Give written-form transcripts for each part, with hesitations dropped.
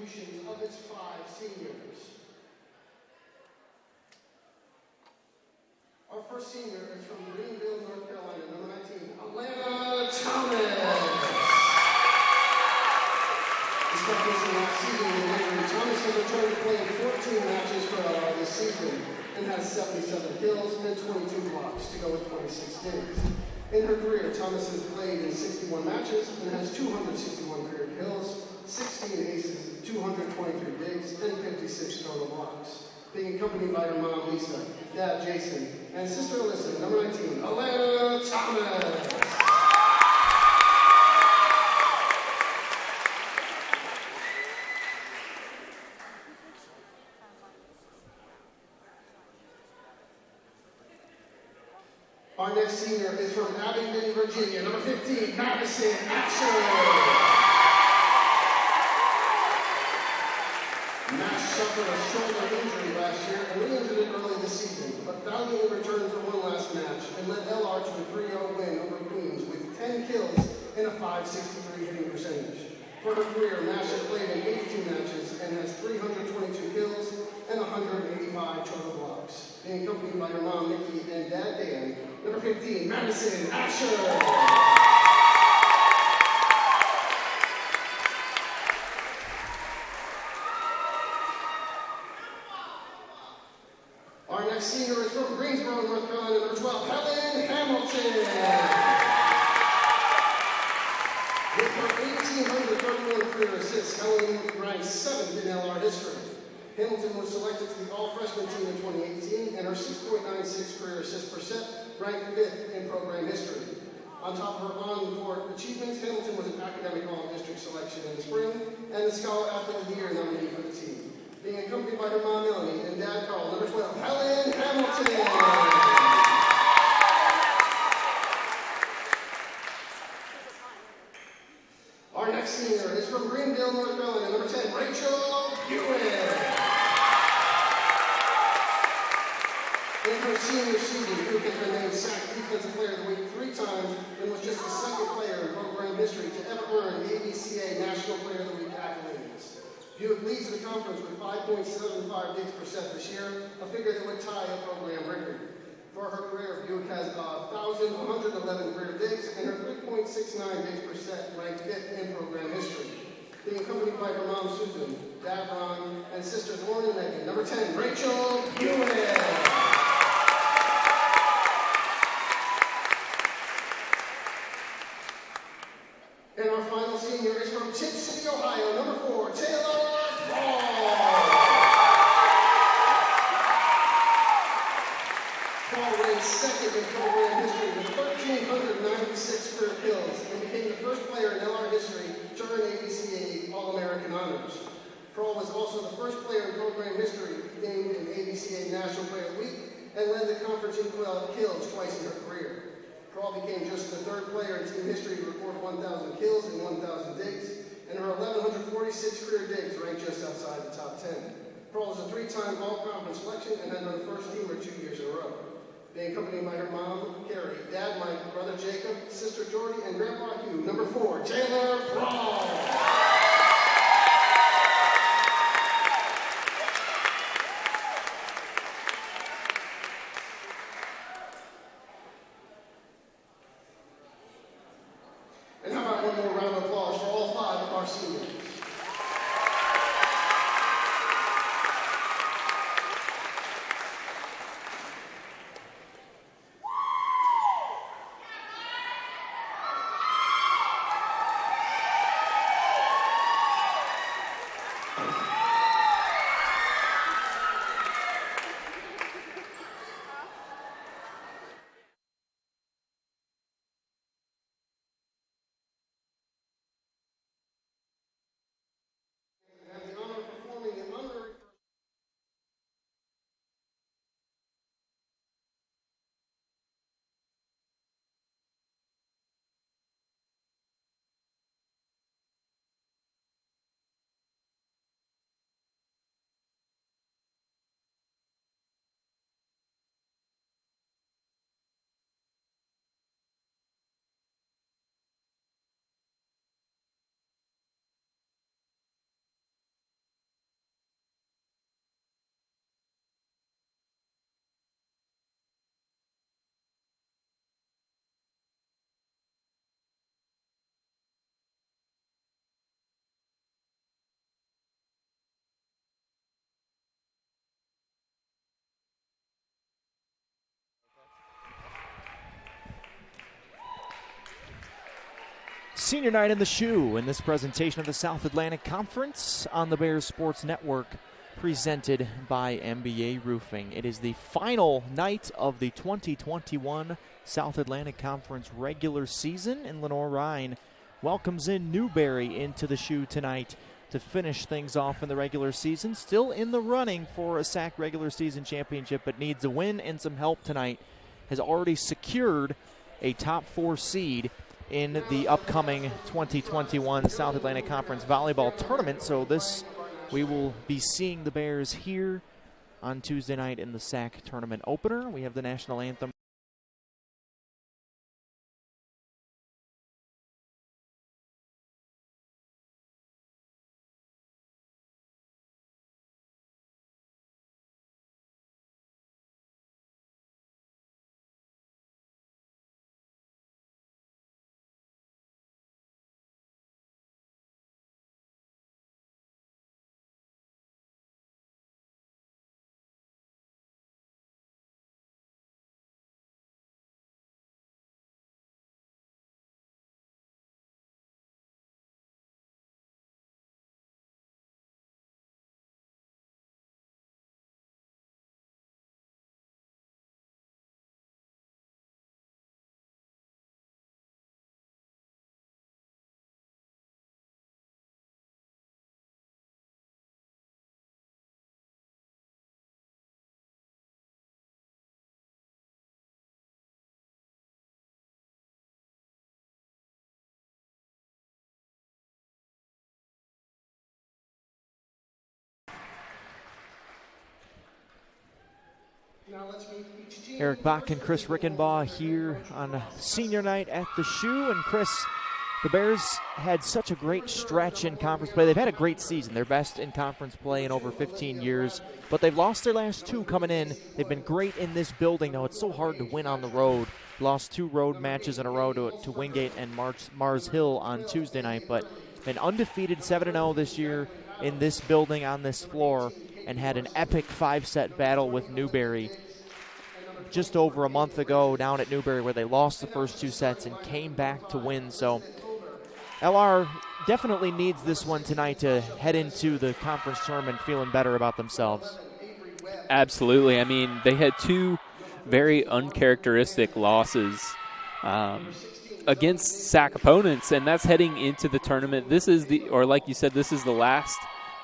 contributions of its 5 seniors. Our first senior is from Greenville, North Carolina, number 19, Alana Thomas. Despite missing last season with an injury, Thomas has returned to playing 14 matches for LR this season and has 77 kills and 22 blocks to go with 26 digs. In her career, Thomas has played in 61 matches and has 261 career kills, 16 aces, 223 digs, and 56 total blocks. Being accompanied by her mom, Lisa, dad, Jason, and sister Alyssa, number 19, Alana Thomas. Our next senior is from Abingdon, Virginia, number 15, Madison Asher. Nash suffered a shoulder injury last year and re-injured it early this season, but valiantly returned for one last match and led LR to a 3-0 win over Queens with 10 kills and a .563 hitting percentage. For her career, Nash has played in 82 matches and has 322 kills and 185 total blocks. Being accompanied by her mom, Nikki, and dad, Dan, number 15, Madison Asher. Our next senior is from Greensboro, North Carolina, number 12, Helen Hamilton. With her 1,831 career assists, Helen ranks 7th in LR history. Hamilton was selected to the All-Freshman team in 2018, and her 6.96 career assists per set ranked 5th in program history. On top of her on-court achievements, Hamilton was an academic All-District selection in the spring, and the Scholar Athlete of the Year nominee for the team. Being accompanied by her mom, Melanie, and dad, Carl, number 12, Helen Hamilton. Our next senior is from Greenville, North Carolina, number 10, Rachel Hewitt. In her senior season, Hewitt has been named SAC Defensive Player of the Week 3 times and was just the 2nd player in program history to ever earn the ABCA National Player of the Week accolades. Buick leads the conference with 5.75 digs per set this year, a figure that would tie a program record. For her career, Buick has 1,111 career digs, and her 3.69 digs per set ranked 5th in program history. Being accompanied by her mom, Susan, dad, Ron, and sisters Lauren and Megan. Number 10, Rachel Hewitt. And our final senior is from Tip City, Ohio, number 4, Taylor Paul ranked 2nd in program history with 1,396 career kills and became the first player in LR history to earn ABCA All-American honors. Paul was also the first player in program history named an ABCA National Player of the Week and led the conference in kills twice in her career. Paul became just the 3rd player in team history to record 1,000 kills and 1,000 digs, and her 1,146 career digs ranked just outside the top 10. Pearl is a 3-time All-Conference selection and has been a first teamer 2 years in a row. Being accompanied by her mom, Carrie, dad, Mike, brother, Jacob, sister, Jordy, and grandpa, Hugh. Number 4, Taylor Brawl. Senior night in the shoe in this presentation of the South Atlantic Conference on the Bears Sports Network, presented by MBA Roofing. It is the final night of the 2021 South Atlantic Conference regular season, and Lenoir-Rhyne welcomes in Newberry into the shoe tonight to finish things off in the regular season. Still in the running for a SAC regular season championship, but needs a win and some help tonight. Has already secured a top 4 seed in the upcoming 2021 South Atlantic Conference Volleyball Tournament. So we will be seeing the Bears here on Tuesday night in the SAC Tournament opener. We have the national anthem. Eric Bach and Chris Rickenbaugh here on senior night at the shoe. And Chris, the Bears had such a great stretch in conference play. They've had a great season, their best in conference play in over 15 years, but they've lost their last 2 coming in. They've been great in this building, though. It's so hard to win on the road. Lost 2 road matches in a row to Wingate and Mars Hill on Tuesday night, but been undefeated 7-0 this year in this building on this floor, and had an epic 5-set battle with Newberry just over a month ago down at Newberry, where they lost the first 2 sets and came back to win. So LR definitely needs this one tonight to head into the conference tournament feeling better about themselves. Absolutely. I mean, they had 2 very uncharacteristic losses against SAC opponents, and that's heading into the tournament. This is like you said, this is the last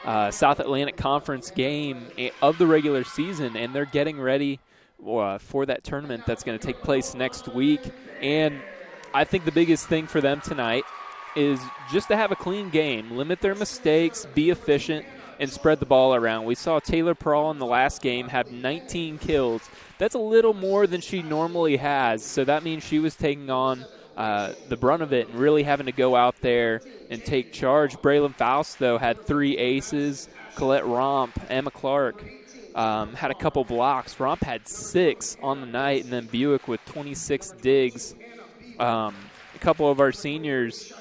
South Atlantic Conference game of the regular season, and they're getting ready for that tournament that's going to take place next week. And I think the biggest thing for them tonight is just to have a clean game, limit their mistakes, be efficient, and spread the ball around. We saw Taylor Prawl in the last game have 19 kills. That's a little more than she normally has, so that means she was taking on the brunt of it and really having to go out there and take charge. Braylon Faust, though, had 3 aces. Colette Romp, Emma Clark had a couple blocks. Romp had 6 on the night, and then Buick with 26 digs. A couple of our seniors,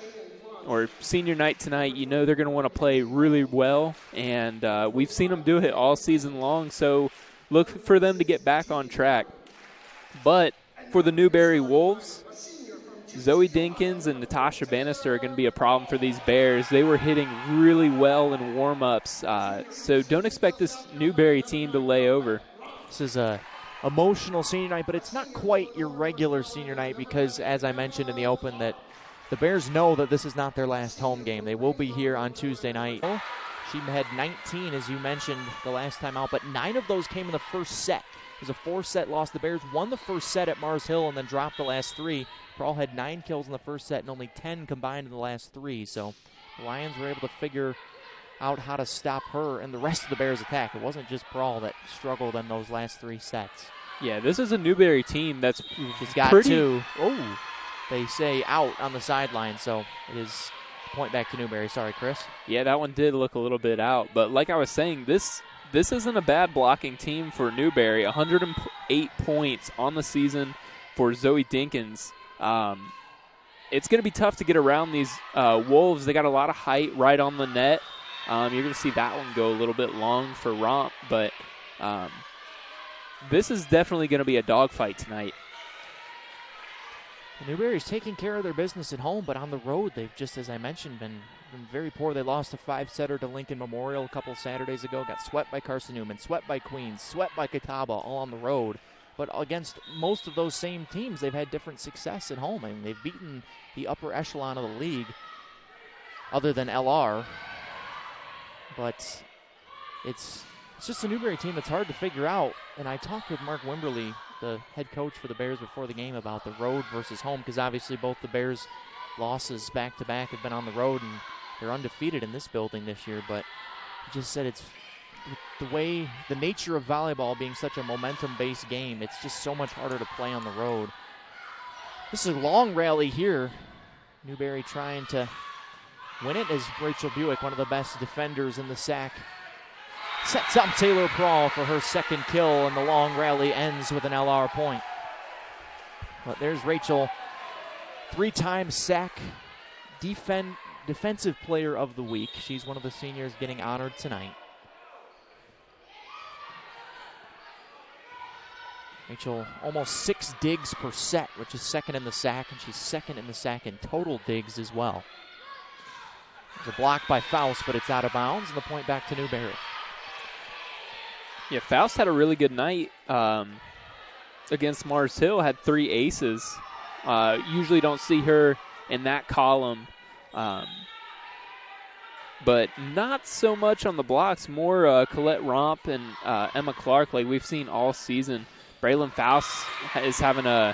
or senior night tonight, you know they're going to want to play really well, and we've seen them do it all season long, so look for them to get back on track. But for the Newberry Wolves, Zoe Dinkins and Natasha Bannister are going to be a problem for these Bears. They were hitting really well in warm-ups, so don't expect this Newberry team to lay over. This is a emotional senior night, but it's not quite your regular senior night because, as I mentioned in the open, that the Bears know that this is not their last home game. They will be here on Tuesday night. She had 19, as you mentioned, the last time out, but 9 of those came in the first set. It was a 4-set loss. The Bears won the first set at Mars Hill and then dropped the last 3. Prawl had 9 kills in the first set and only 10 combined in the last 3. So the Lions were able to figure out how to stop her and the rest of the Bears' attack. It wasn't just Prawl that struggled in those last 3 sets. Yeah, this is a Newberry team that's got pretty... 2. Oh, they say out on the sideline, so it is point back to Newberry. Sorry, Chris. Yeah, that one did look a little bit out. But like I was saying, this isn't a bad blocking team for Newberry. 108 points on the season for Zoe Dinkins. It's going to be tough to get around these Wolves. They got a lot of height right on the net. You're going to see that one go a little bit long for Romp, but this is definitely going to be a dogfight tonight. Newberry's taking care of their business at home, but on the road, they've just, as I mentioned, been very poor. They lost a 5-setter to Lincoln Memorial a couple Saturdays ago, got swept by Carson Newman, swept by Queens, swept by Catawba, all on the road. But against most of those same teams, they've had different success at home. I mean, they've beaten the upper echelon of the league, other than LR. But it's just a Newberry team that's hard to figure out. And I talked with Mark Wimberly, the head coach for the Bears, before the game about the road versus home, because obviously both the Bears' losses back-to-back have been on the road, and they're undefeated in this building this year. But he just said it's the nature of volleyball being such a momentum-based game, it's just so much harder to play on the road. This is a long rally here. Newberry trying to win it as Rachel Buick, one of the best defenders in the SAC, sets up Taylor Prawl for her second kill, and the long rally ends with an LR point. But there's Rachel, 3-time SAC Defensive Player of the Week. She's one of the seniors getting honored tonight. Rachel almost 6 digs per set, which is second in the SAC, and she's second in the SAC in total digs as well. There's a block by Faust, but it's out of bounds, and the point back to Newberry. Yeah, Faust had a really good night against Mars Hill, had 3 aces. Usually don't see her in that column, but not so much on the blocks, more Colette Romp and Emma Clark like we've seen all season. Braylon Faust is having a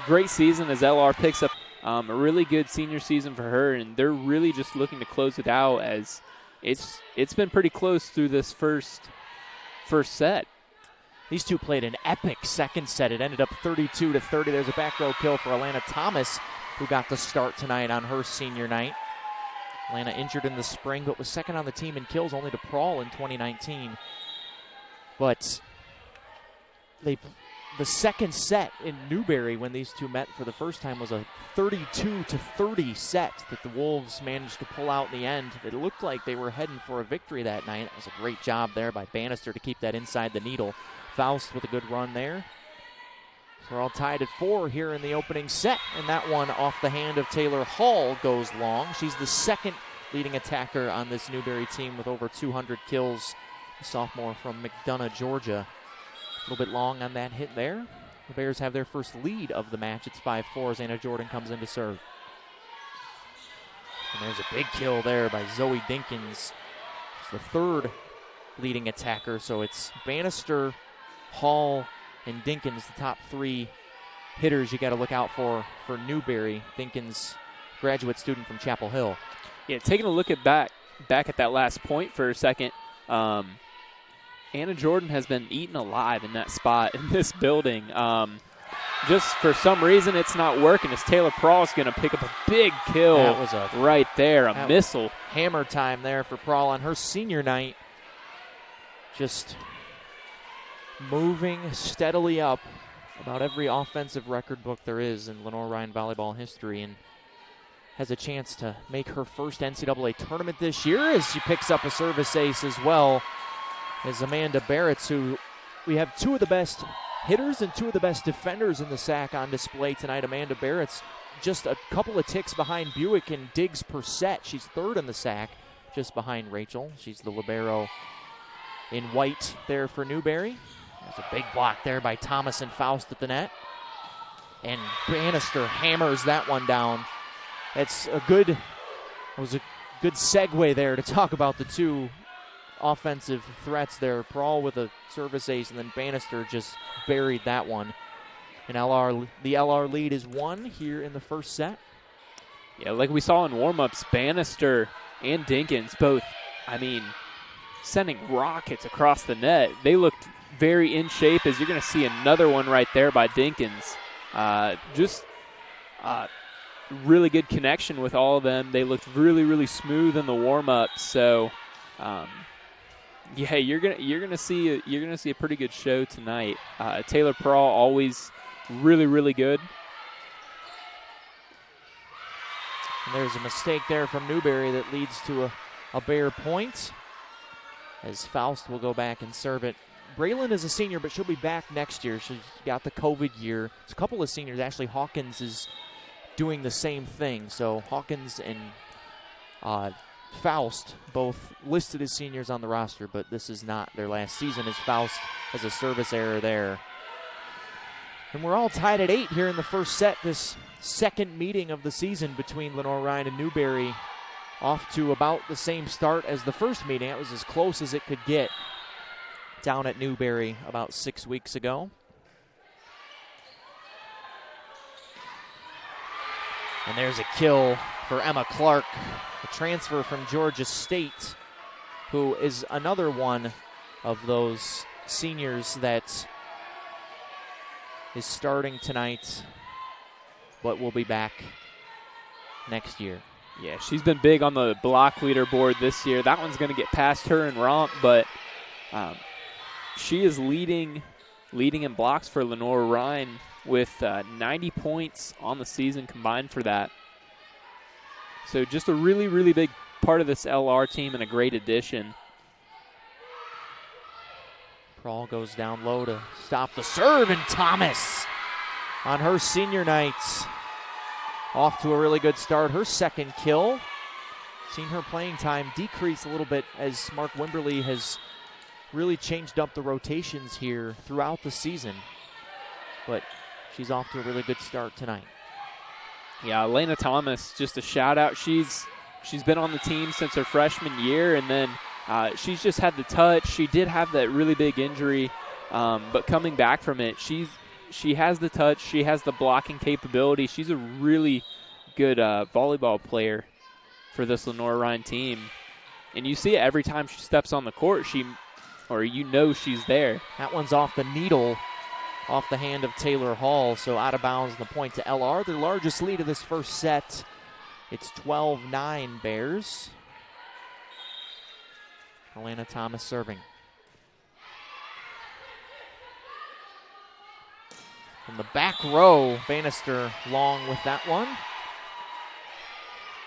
great season as LR picks up a really good senior season for her, and they're really just looking to close it out as it's been pretty close through this first set. These two played an epic second set. It ended up 32-30. There's a back row kill for Alana Thomas, who got the start tonight on her senior night. Alana injured in the spring, but was second on the team in kills, only to Prawl in 2019. But the second set in Newberry, when these two met for the first time, was a 32-30 set that the Wolves managed to pull out in the end. It looked like they were heading for a victory that night. It was a great job there by Bannister to keep that inside the needle. Faust with a good run there. So we're all tied at 4 here in the opening set, and that one off the hand of Taylor Hall goes long. She's the second leading attacker on this Newberry team with over 200 kills. A sophomore from McDonough, Georgia. A little bit long on that hit there. The Bears have their first lead of the match. It's 5-4 as Anna Jordan comes in to serve. And there's a big kill there by Zoe Dinkins. It's the third leading attacker, so it's Bannister, Hall, and Dinkins, the top 3 hitters you got to look out for Newberry. Dinkins, graduate student from Chapel Hill. Yeah, taking a look at back at that last point for a second, Anna Jordan has been eaten alive in that spot in this building. Just for some reason, it's not working as Taylor Prawl is going to pick up a big kill right there, a missile. Hammer time there for Prawl on her senior night. Just moving steadily up about every offensive record book there is in Lenoir-Rhyne volleyball history, and has a chance to make her first NCAA tournament this year as she picks up a service ace as well. Is Amanda Barretts, who we have 2 of the best hitters and 2 of the best defenders in the SAC on display tonight. Amanda Barretts just a couple of ticks behind Buick in digs per set. She's 3rd in the SAC, just behind Rachel. She's the libero in white there for Newberry. There's a big block there by Thomas and Faust at the net. And Bannister hammers that one down. It was a good segue there to talk about the 2 offensive threats there. Prawl with a service ace, and then Bannister just buried that one. And the LR lead is 1 here in the first set. Yeah, like we saw in warm-ups, Bannister and Dinkins both, sending rockets across the net. They looked very in shape, as you're going to see another one right there by Dinkins. Really good connection with all of them. They looked really, really smooth in the warm-ups. So, yeah, you're gonna see a pretty good show tonight. Taylor Prawl always really, really good. And there's a mistake there from Newberry that leads to a Bear point, as Faust will go back and serve it. Braylon is a senior, but she'll be back next year. She's got the COVID year. It's a couple of seniors. Ashley Hawkins is doing the same thing. So Hawkins and Faust both listed as seniors on the roster, but this is not their last season, as Faust has a service error there. And we're all tied at 8 here in the first set. This second meeting of the season between Lenoir-Rhyne and Newberry, off to about the same start as the first meeting. It was as close as it could get down at Newberry about 6 weeks ago. And there's a kill for Emma Clark, a transfer from Georgia State, who is another one of those seniors that is starting tonight, but will be back next year. Yeah, she's been big on the block leaderboard this year. That one's going to get past her and Romp, but she is leading in blocks for Lenoir-Rhyne with 90 points on the season combined for that. So just a really, really big part of this LR team and a great addition. Prawl goes down low to stop the serve, and Thomas on her senior night off to a really good start. Her second kill. Seen her playing time decrease a little bit as Mark Wimberly has really changed up the rotations here throughout the season. But she's off to a really good start tonight. Yeah, Elena Thomas, just a shout out. She's been on the team since her freshman year, and then she's just had the touch. She did have that really big injury, but coming back from it, she has the touch. She has the blocking capability. She's a really good volleyball player for this Lenoir-Rhyne team. And you see it every time she steps on the court. She's there. That one's off the needle, off the hand of Taylor Hall, so out of bounds, the point to LR. Their largest lead of this first set. It's 12-9 Bears. Elena Thomas serving. From the back row, Bannister long with that one.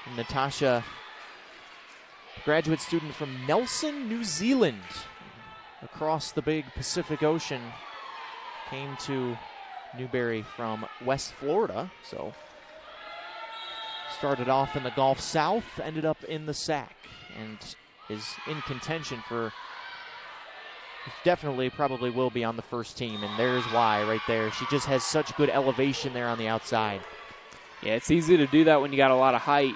And Natasha, graduate student from Nelson, New Zealand, across the big Pacific Ocean, came to Newberry from West Florida, so started off in the Gulf South, ended up in the SAC, and is in contention for, definitely probably will be on the first team, and there's why right there. She just has such good elevation there on the outside. Yeah, it's easy to do that when you got a lot of height.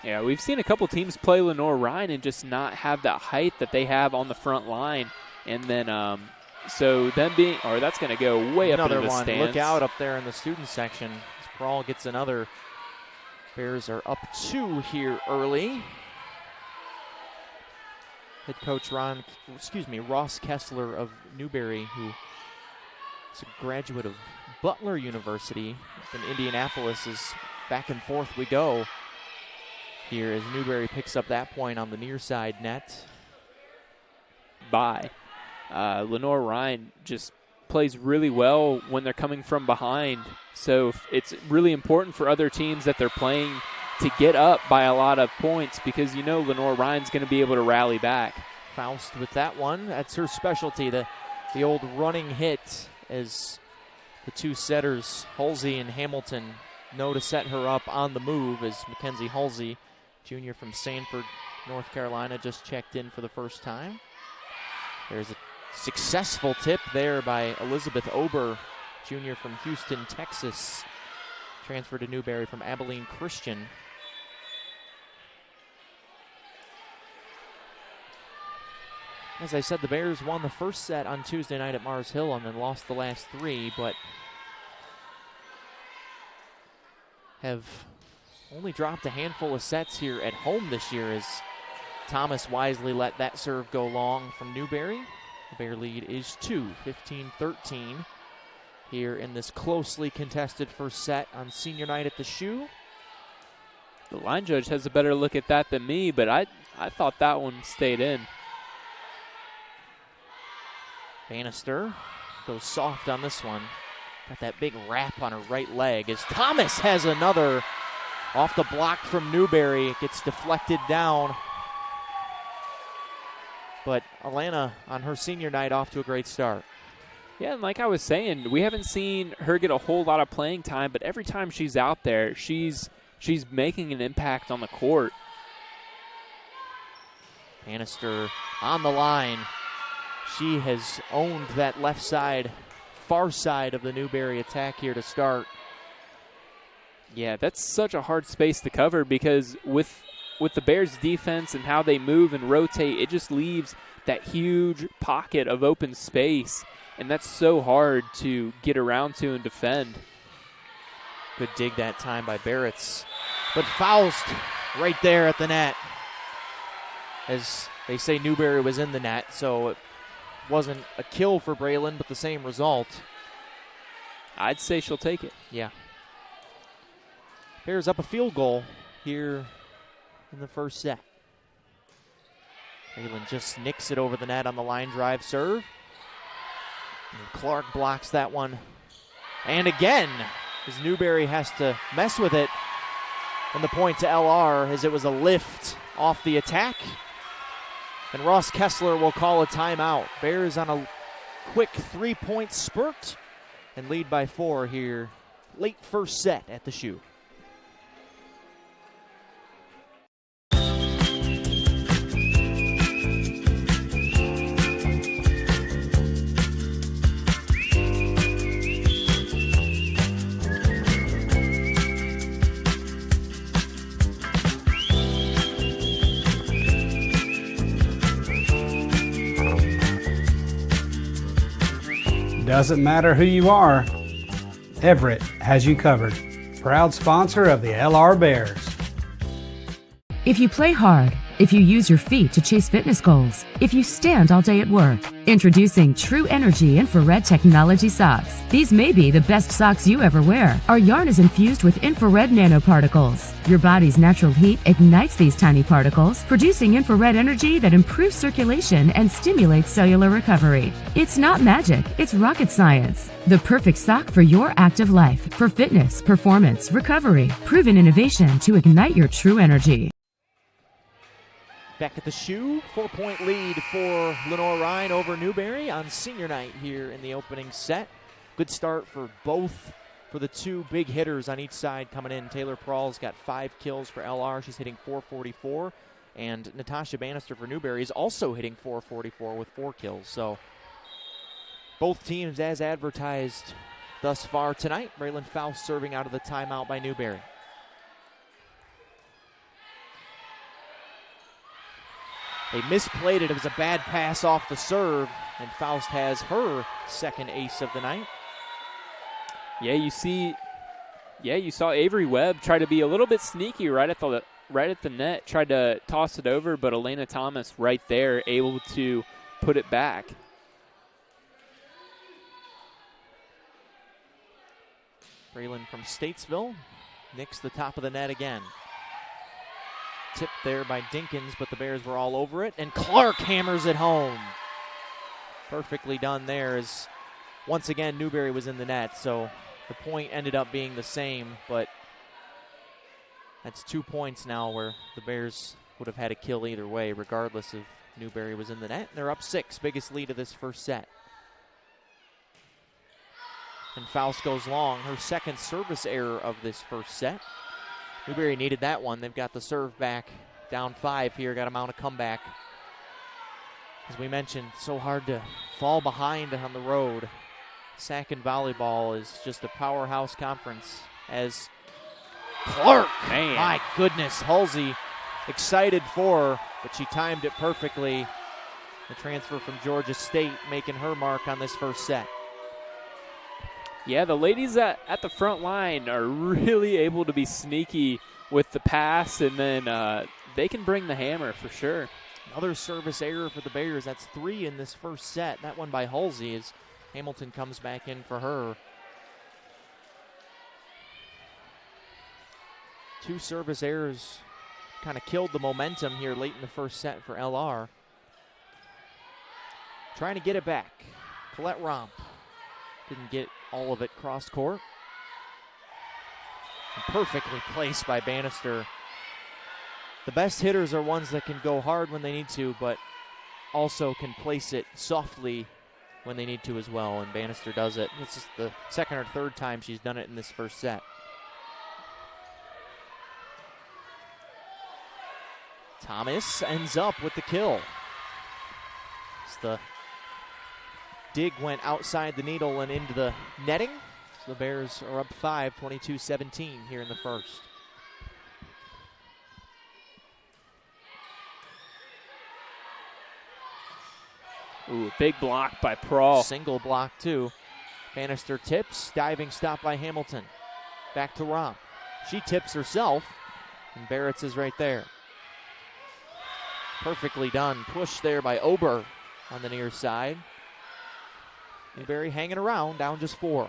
Yeah, we've seen a couple teams play Lenoir-Rhyne and just not have that height that they have on the front line. And then, that's going to go way up into the stands. Another one. Look out up there in the student section. Prawl gets another. Bears are up 2 here early. Head coach Ross Kessler of Newberry, who is a graduate of Butler University in Indianapolis, is back and forth we go here as Newberry picks up that point on the near side net. Lenoir-Rhyne just plays really well when they're coming from behind. So it's really important for other teams that they're playing to get up by a lot of points, because Lenoir-Rhyne's going to be able to rally back. Faust with that one. That's her specialty, the old running hit, as the two setters, Halsey and Hamilton, know to set her up on the move, as Mackenzie Halsey, junior from Sanford, North Carolina, just checked in for the first time. There's a successful tip there by Elizabeth Ober, junior from Houston, Texas, transferred to Newberry from Abilene Christian. As I said, the Bears won the first set on Tuesday night at Mars Hill and then lost the last 3, but have only dropped a handful of sets here at home this year, as Thomas wisely let that serve go long from Newberry. The Bear lead is 2, 15-13 here in this closely contested first set on senior night at the Shoe. The line judge has a better look at that than me, but I thought that one stayed in. Bannister goes soft on this one. Got that big wrap on her right leg as Thomas has another off the block from Newberry. It gets deflected down. But Alana on her senior night off to a great start. Yeah, and like I was saying, we haven't seen her get a whole lot of playing time, but every time she's out there, she's making an impact on the court. Bannister on the line. She has owned that left side, far side of the Newberry attack here to start. Yeah, that's such a hard space to cover because with the Bears' defense and how they move and rotate, it just leaves that huge pocket of open space, and that's so hard to get around to and defend. Good dig that time by Barretts. But Faust right there at the net. As they say, Newberry was in the net, so it wasn't a kill for Braylon, but the same result. I'd say she'll take it. Yeah. Bears up a field goal here in the first set. Braylon just nicks it over the net on the line drive serve. And Clark blocks that one. And again, as Newberry has to mess with it. And the point to LR as it was a lift off the attack. And Ross Kessler will call a timeout. Bears on a quick 3-point spurt and lead by 4 here late first set at the Shoe. Doesn't matter who you are, Everett has you covered. Proud sponsor of the LR Bears. If you play hard, if you use your feet to chase fitness goals, if you stand all day at work, introducing True Energy Infrared Technology Socks. These may be the best socks you ever wear. Our yarn is infused with infrared nanoparticles. Your body's natural heat ignites these tiny particles, producing infrared energy that improves circulation and stimulates cellular recovery. It's not magic, it's rocket science. The perfect sock for your active life, for fitness, performance, recovery. Proven innovation to ignite your true energy. Back at the Shoe, 4-point lead for Lenoir-Rhyne over Newberry on senior night here in the opening set. Good start for both, for the two big hitters on each side coming in. Taylor Prall's got 5 kills for LR. She's hitting .444. And Natasha Bannister for Newberry is also hitting .444 with 4 kills. So both teams as advertised thus far tonight. Braylon Faust serving out of the timeout by Newberry. They misplayed it. It was a bad pass off the serve, and Faust has her second ace of the night. Yeah, you saw Avery Webb try to be a little bit sneaky right at the net, tried to toss it over, but Elena Thomas right there able to put it back. Braylon from Statesville nicks the top of the net again. Tipped there by Dinkins, but the Bears were all over it, and Clark hammers it home. Perfectly done there, as once again Newberry was in the net, so the point ended up being the same, but that's 2 points now where the Bears would have had a kill either way, regardless if Newberry was in the net. And they're up 6, biggest lead of this first set. And Faust goes long, her second service error of this first set. Newberry needed that one. They've got the serve back, down 5 here, got to mount a comeback. As we mentioned, so hard to fall behind on the road. Sac and volleyball is just a powerhouse conference. As Clark, man, my goodness, Halsey excited for her, but she timed it perfectly. The transfer from Georgia State making her mark on this first set. Yeah, the ladies at the front line are really able to be sneaky with the pass, and then they can bring the hammer for sure. Another service error for the Bears. That's 3 in this first set. That one by Halsey as Hamilton comes back in for her. 2 service errors kind of killed the momentum here late in the first set for LR. Trying to get it back. Colette Romp didn't get all of it cross court. And perfectly placed by Bannister. The best hitters are ones that can go hard when they need to, but also can place it softly when they need to as well, and Bannister does it. This is the second or third time she's done it in this first set. Thomas ends up with the kill. As the dig went outside the needle and into the netting. So the Bears are up 5, 22-17 here in the first. Ooh, big block by Prawl. Single block, too. Bannister tips, diving stop by Hamilton. Back to Romp. She tips herself, and Barrett's is right there. Perfectly done. Push there by Ober on the near side. Newberry hanging around, down just 4.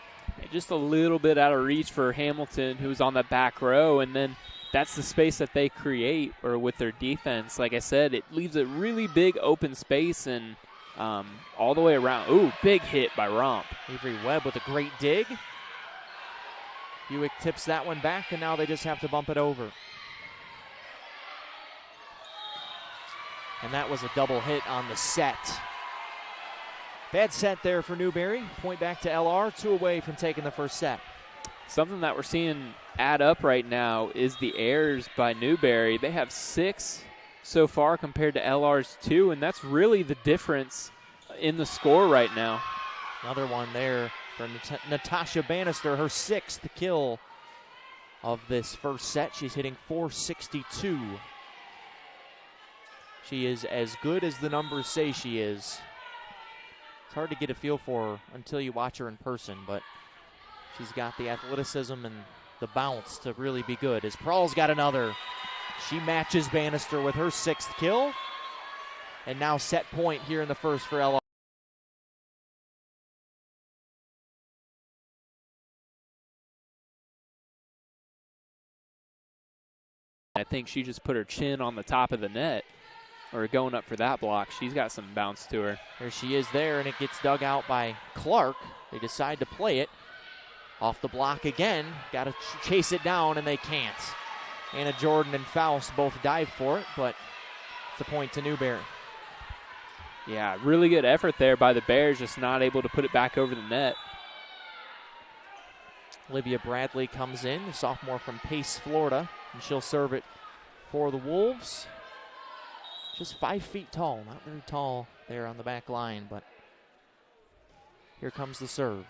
Just a little bit out of reach for Hamilton, who's on that back row, and then that's the space that they create, or with their defense. Like I said, it leaves a really big open space, and all the way around. Ooh, big hit by Romp. Avery Webb with a great dig. Buick tips that one back, and now they just have to bump it over. And that was a double hit on the set. Bad set there for Newberry. Point back to LR, 2 away from taking the first set. Something that we're seeing add up right now is the errors by Newberry. They have 6 so far compared to LR's 2, and that's really the difference in the score right now. Another one there for Natasha Bannister, her 6th kill of this first set. She's hitting .462. She is as good as the numbers say she is. It's hard to get a feel for her until you watch her in person, but she's got the athleticism and the bounce to really be good. As Prawl's got another. She matches Bannister with her 6th kill. And now set point here in the first for LR. I think she just put her chin on the top of the net, or going up for that block. She's got some bounce to her. There she is there, and it gets dug out by Clark. They decide to play it. Off the block again. Got to chase it down, and they can't. Anna Jordan and Faust both dive for it, but it's a point to Newberry. Yeah, really good effort there by the Bears, just not able to put it back over the net. Olivia Bradley comes in, the sophomore from Pace, Florida, and she'll serve it for the Wolves. Just 5 feet tall, not very tall there on the back line, but here comes the serve.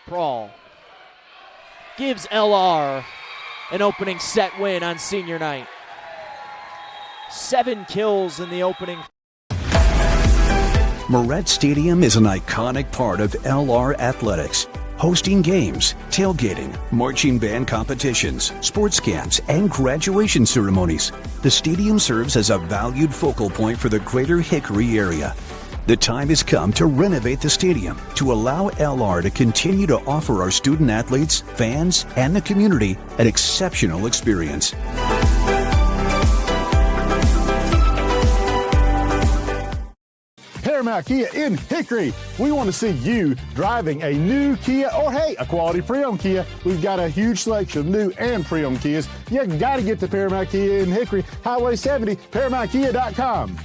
Prawl gives LR an opening set win on senior night. 7 kills in the opening. Moret Stadium is an iconic part of LR athletics, hosting games, tailgating, marching band competitions, sports camps, and graduation ceremonies. The stadium serves as a valued focal point for the greater Hickory area. The time has come to renovate the stadium to allow LR to continue to offer our student athletes, fans, and the community an exceptional experience. Paramount Kia in Hickory. We want to see you driving a new Kia or, hey, a quality pre-owned Kia. We've got a huge selection of new and pre-owned Kias. You got to get to Paramount Kia in Hickory, Highway 70, ParamountKia.com.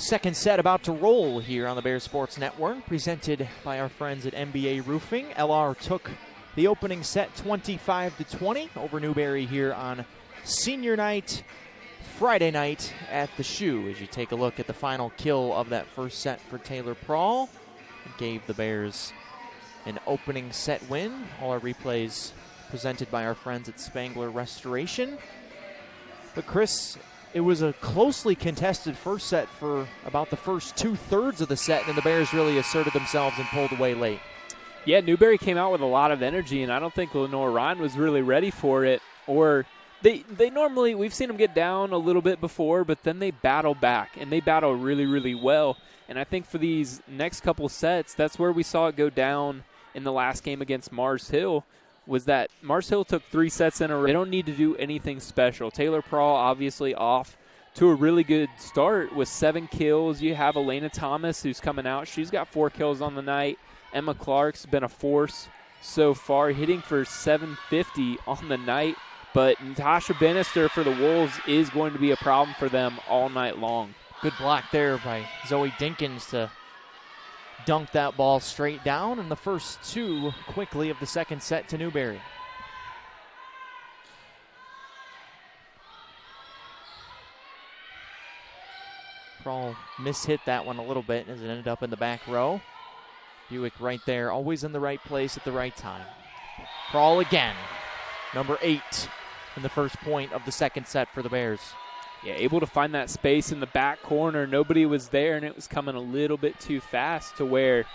Second set about to roll here on the Bears Sports Network, presented by our friends at MBA Roofing. LR took the opening set 25-20 over Newberry here on senior night, Friday night at the Shoe. As you take a look at the final kill of that first set for Taylor Prawl, it gave the Bears an opening set win. All our replays presented by our friends at Spangler Restoration. But Chris, it was a closely contested first set for about the first 2/3 of the set, and the Bears really asserted themselves and pulled away late. Yeah, Newberry came out with a lot of energy, and I don't think Lenoir-Rhyne was really ready for it. Or they normally, we've seen them get down a little bit before, but then they battle back, and they battle really, really well. And I think for these next couple sets, that's where we saw it go down in the last game against Mars Hill, was that Mars Hill took 3 sets in a row. They don't need to do anything special. Taylor Prawl obviously off to a really good start with 7 kills. You have Elena Thomas who's coming out. She's got 4 kills on the night. Emma Clark's been a force so far, hitting for 750 on the night. But Natasha Bannister for the Wolves is going to be a problem for them all night long. Good block there by Zoe Dinkins to dunk that ball straight down, and the first 2 quickly of the second set to Newberry. Prawl mishit that one a little bit as it ended up in the back row. Buick right there, always in the right place at the right time. Prawl again, number 8 in the first point of the second set for the Bears. Yeah, able to find that space in the back corner. Nobody was there, and it was coming a little bit too fast to where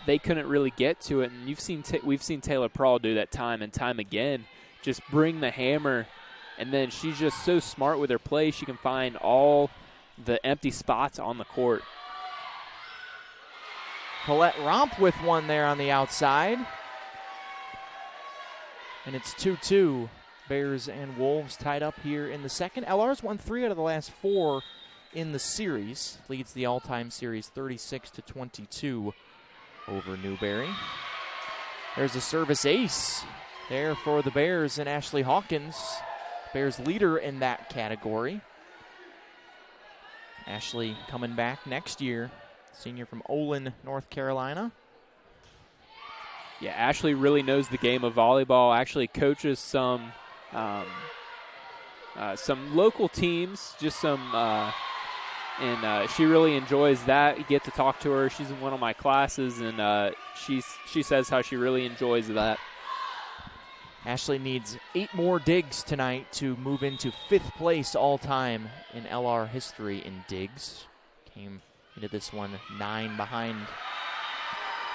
they couldn't really get to it. And we've seen Taylor Prawl do that time and time again. Just bring the hammer, and then she's just so smart with her play. She can find all the empty spots on the court. Colette Romp with one there on the outside. And it's 2-2. Bears and Wolves tied up here in the second. LR's won 3 out of the last 4 in the series. Leads the all-time series 36-22 over Newberry. There's a service ace there for the Bears and Ashley Hawkins. Bears leader in that category. Ashley coming back next year. Senior from Olin, North Carolina. Yeah, Ashley really knows the game of volleyball. Actually coaches some local teams, and she really enjoys that. You get to talk to her. She's in one of my classes, and she says how she really enjoys that. Ashley needs 8 more digs tonight to move into 5th place all-time in LR history in digs. Came into this one 9 behind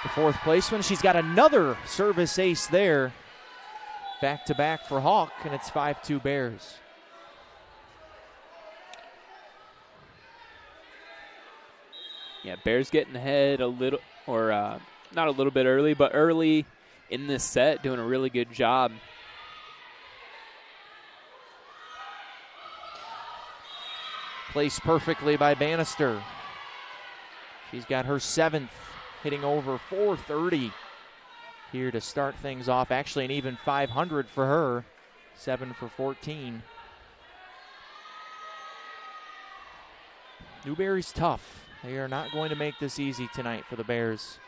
the 4th place one. She's got another service ace there. Back-to-back for Hawk, and it's 5-2 Bears. Yeah, Bears getting ahead a little, or not a little bit early, but early in this set, doing a really good job. Placed perfectly by Bannister. She's got her 7th, hitting over 430 here to start things off. Actually an even 500 for her, 7 for 14. Newberry's tough. They are not going to make this easy tonight for the Bears.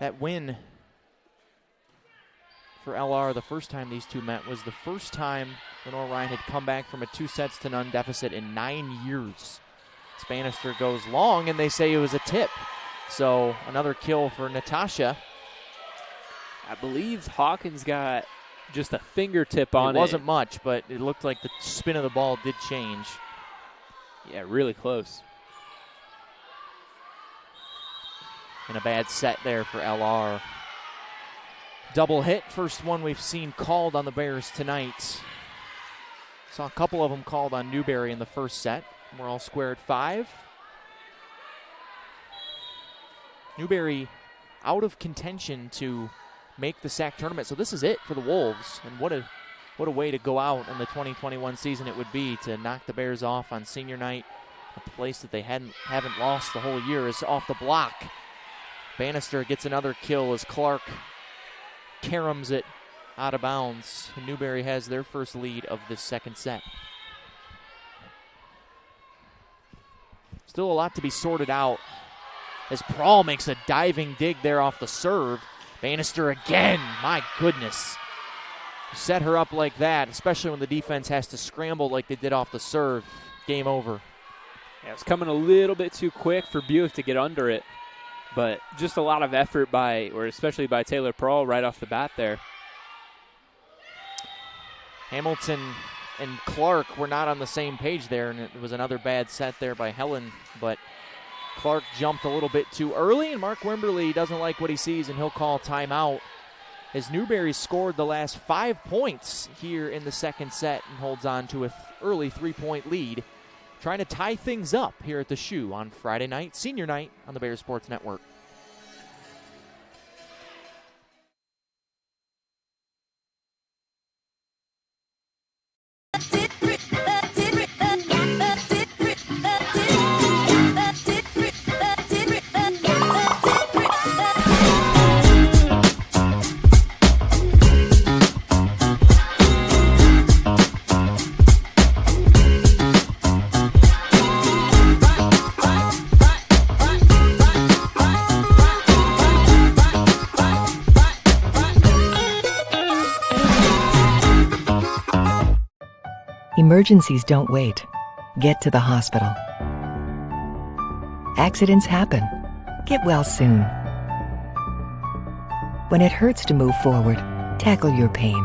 That win for LR the first time these two met was the first time Lenoir-Rhyne had come back from a 2-0 deficit in 9 years. Bannister goes long, and they say it was a tip. So another kill for Natasha. I believe Hawkins got just a fingertip on it. It wasn't much, but it looked like the spin of the ball did change. Yeah, really close. And a bad set there for LR. Double hit, first one we've seen called on the Bears tonight. Saw a couple of them called on Newberry in the first set. We're all square at 5. Newberry out of contention to make the SAC tournament, so this is it for the Wolves. And what a way to go out in the 2021 season it would be to knock the Bears off on senior night. A place that they haven't lost the whole year is off the block. Bannister gets another kill as Clark caroms it out of bounds. And Newberry has their first lead of this second set. Still a lot to be sorted out as Prawl makes a diving dig there off the serve. Bannister again, my goodness. Set her up like that, especially when the defense has to scramble like they did off the serve. Game over. Yeah, it's coming a little bit too quick for Buick to get under it, but just a lot of effort especially by Taylor Prawl right off the bat there. Hamilton and Clark were not on the same page there, and it was another bad set there by Helen, but Clark jumped a little bit too early, and Mark Wimberly doesn't like what he sees, and he'll call timeout as Newberry scored the last 5 points here in the second set and holds on to an early 3-point lead, trying to tie things up here at the Shoe on Friday night, senior night on the Bears Sports Network. Emergencies don't wait. Get to the hospital. Accidents happen. Get well soon. When it hurts to move forward, tackle your pain.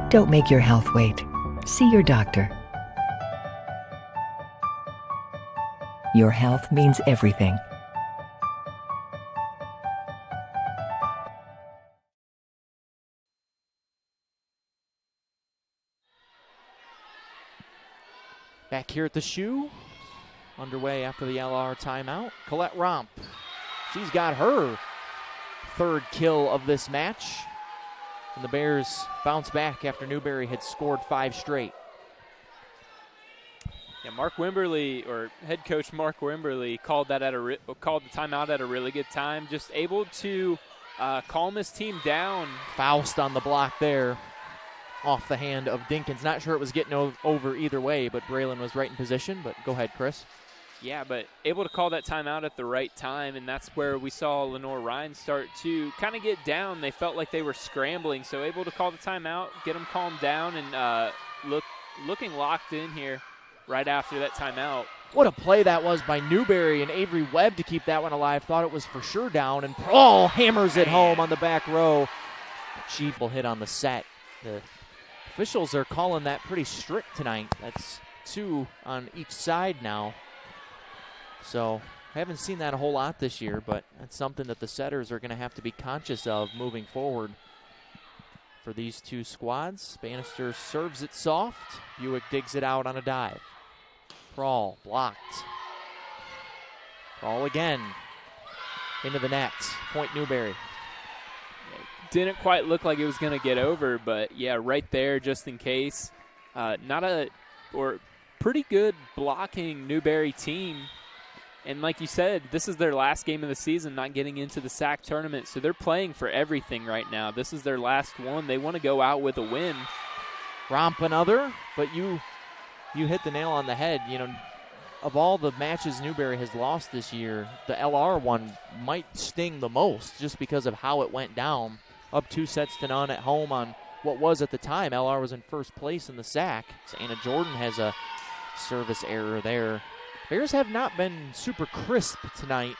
Don't make your health wait. See your doctor. Your health means everything. Back here at the Shoe, underway after the LR timeout. Colette Romp, she's got her third kill of this match. And the Bears bounce back after Newberry had scored 5 straight. Yeah, Mark Wimberly, or head coach Mark Wimberly, called the timeout at a really good time. Just able to calm his team down. Faust on the block there, off the hand of Dinkins. Not sure it was getting over either way, but Braylon was right in position. But go ahead, Chris. Yeah, but able to call that timeout at the right time, and that's where we saw Lenoir-Rhyne start to kind of get down. They felt like they were scrambling, so able to call the timeout, get them calmed down, and looking locked in here right after that timeout. What a play that was by Newberry and Avery Webb to keep that one alive. Thought it was for sure down, and Prawl hammers it home on the back row. Sheep will hit on the set. The officials are calling that pretty strict tonight. That's 2 on each side now. So I haven't seen that a whole lot this year, but that's something that the setters are going to have to be conscious of moving forward for these two squads. Bannister serves it soft. Buick digs it out on a dive. Prawl blocked. Prawl again into the net. Point Newberry. Didn't quite look like it was going to get over, but yeah, right there just in case. Pretty good blocking Newberry team. And like you said, this is their last game of the season, not getting into the SAC tournament, so they're playing for everything right now. This is their last one. They want to go out with a win. Romp another, but you hit the nail on the head. You know, of all the matches Newberry has lost this year, the LR one might sting the most just because of how it went down. Up 2-0 at home on what was at the time, LR was in first place in the SAC. So Anna Jordan has a service error there. Bears have not been super crisp tonight.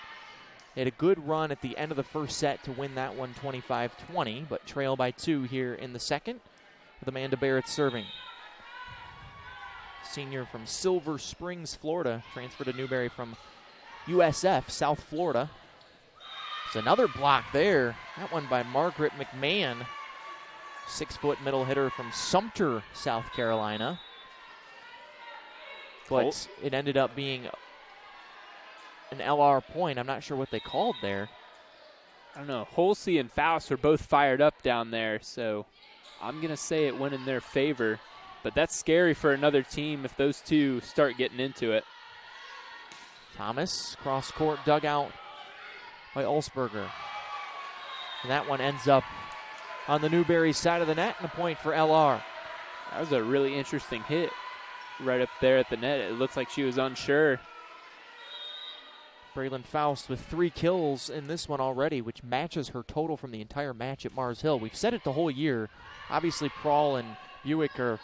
They had a good run at the end of the first set to win that one 25-20, but trail by 2 here in the second with Amanda Barrett serving. Senior from Silver Springs, Florida, transferred to Newberry from USF, South Florida. It's another block there. That one by Margaret McMahon, 6-foot middle hitter from Sumter, South Carolina. But it ended up being an LR point. I'm not sure what they called there. I don't know. Holsey and Faust are both fired up down there, so I'm going to say it went in their favor. But that's scary for another team if those two start getting into it. Thomas, cross-court dugout by Ulsberger. And that one ends up on the Newberry side of the net, and a point for LR. That was a really interesting hit. right up there at the net. It looks like she was unsure. Braylon Faust with 3 kills in this one already, which matches her total from the entire match at Mars Hill. We've said it the whole year. Obviously, Prahl and Buick are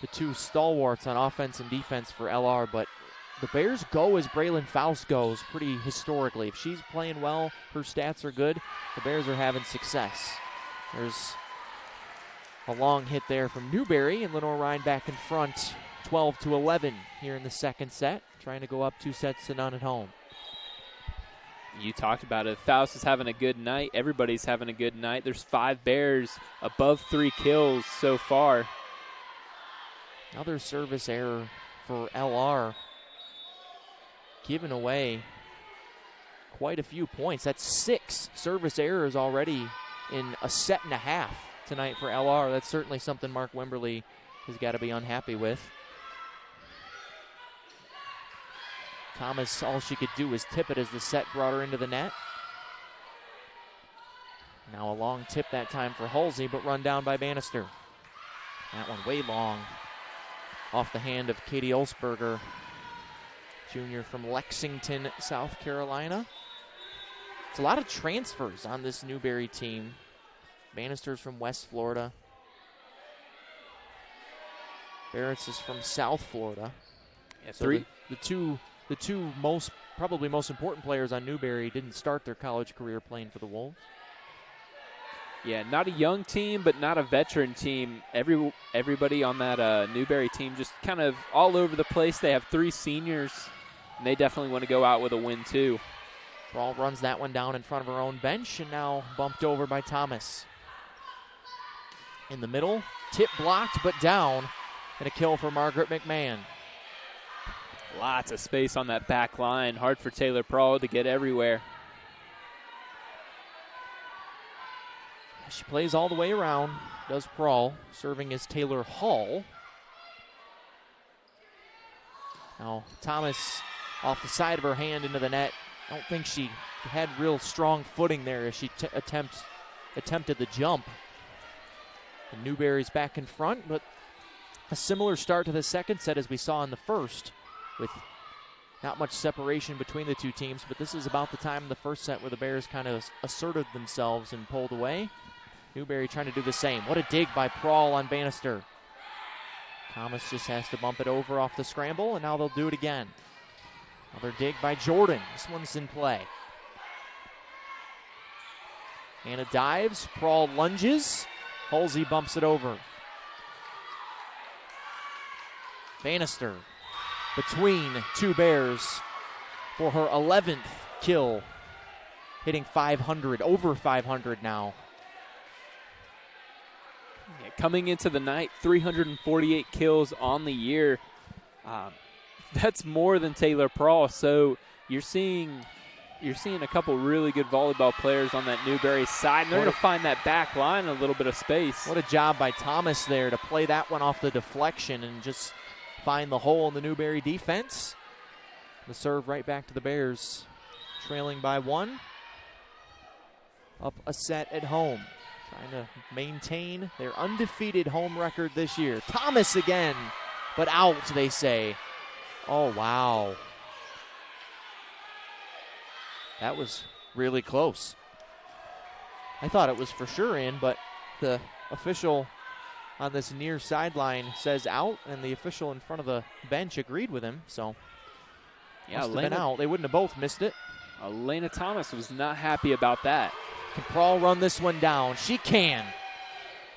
the 2 stalwarts on offense and defense for LR, but the Bears go as Braylon Faust goes pretty historically. If she's playing well, her stats are good, the Bears are having success. There's a long hit there from Newberry, and Lenoir-Rhyne back in front, 12-11 here in the second set, trying to go up 2-0 at home. You talked about it. Faust is having a good night. Everybody's having a good night. There's 5 Bears above 3 kills so far. Another service error for LR, giving away quite a few points. That's 6 service errors already in a set and a half tonight for LR. That's certainly something Mark Wimberly has got to be unhappy with. Thomas, all she could do was tip it as the set brought her into the net. Now a long tip that time for Halsey, but run down by Bannister. That one way long. Off the hand of Katie Olsberger, junior from Lexington, South Carolina. It's a lot of transfers on this Newberry team. Bannister's from West Florida. Barrett's is from South Florida. Yeah, so the two probably most important players on Newberry didn't start their college career playing for the Wolves. Yeah, not a young team, but not a veteran team. Everybody on that Newberry team just kind of all over the place. They have 3 seniors, and they definitely want to go out with a win too. Brawl runs that one down in front of her own bench, and now bumped over by Thomas. In the middle, tip blocked, but down, and a kill for Margaret McMahon. Lots of space on that back line. Hard for Taylor Prahl to get everywhere. She plays all the way around, does Prahl, serving as Taylor Hall. Now Thomas off the side of her hand into the net. I don't think she had real strong footing there as she attempted the jump. And Newberry's back in front, but a similar start to the second set as we saw in the first, with not much separation between the 2 teams, but this is about the time in the first set where the Bears kind of asserted themselves and pulled away. Newberry trying to do the same. What a dig by Prahl on Bannister. Thomas just has to bump it over off the scramble, and now they'll do it again. Another dig by Jordan. This one's in play. Anna dives. Prahl lunges. Halsey bumps it over. Bannister between 2 Bears for her 11th kill, hitting 500, over 500 now. Yeah, coming into the night, 348 kills on the year. That's more than Taylor Prahl. So you're seeing a couple really good volleyball players on that Newberry side. And they're going to find that back line a little bit of space. What a job by Thomas there to play that one off the deflection and just find the hole in the Newberry defense. The serve right back to the Bears, trailing by 1. Up a set at home. Trying to maintain their undefeated home record this year. Thomas again, but out, they say. Oh, wow. That was really close. I thought it was for sure in, but the official on this near sideline says out, and the official in front of the bench agreed with him, so yeah, must have been out. They wouldn't have both missed it. Elena Thomas was not happy about that. Can Prahl run this one down? She can.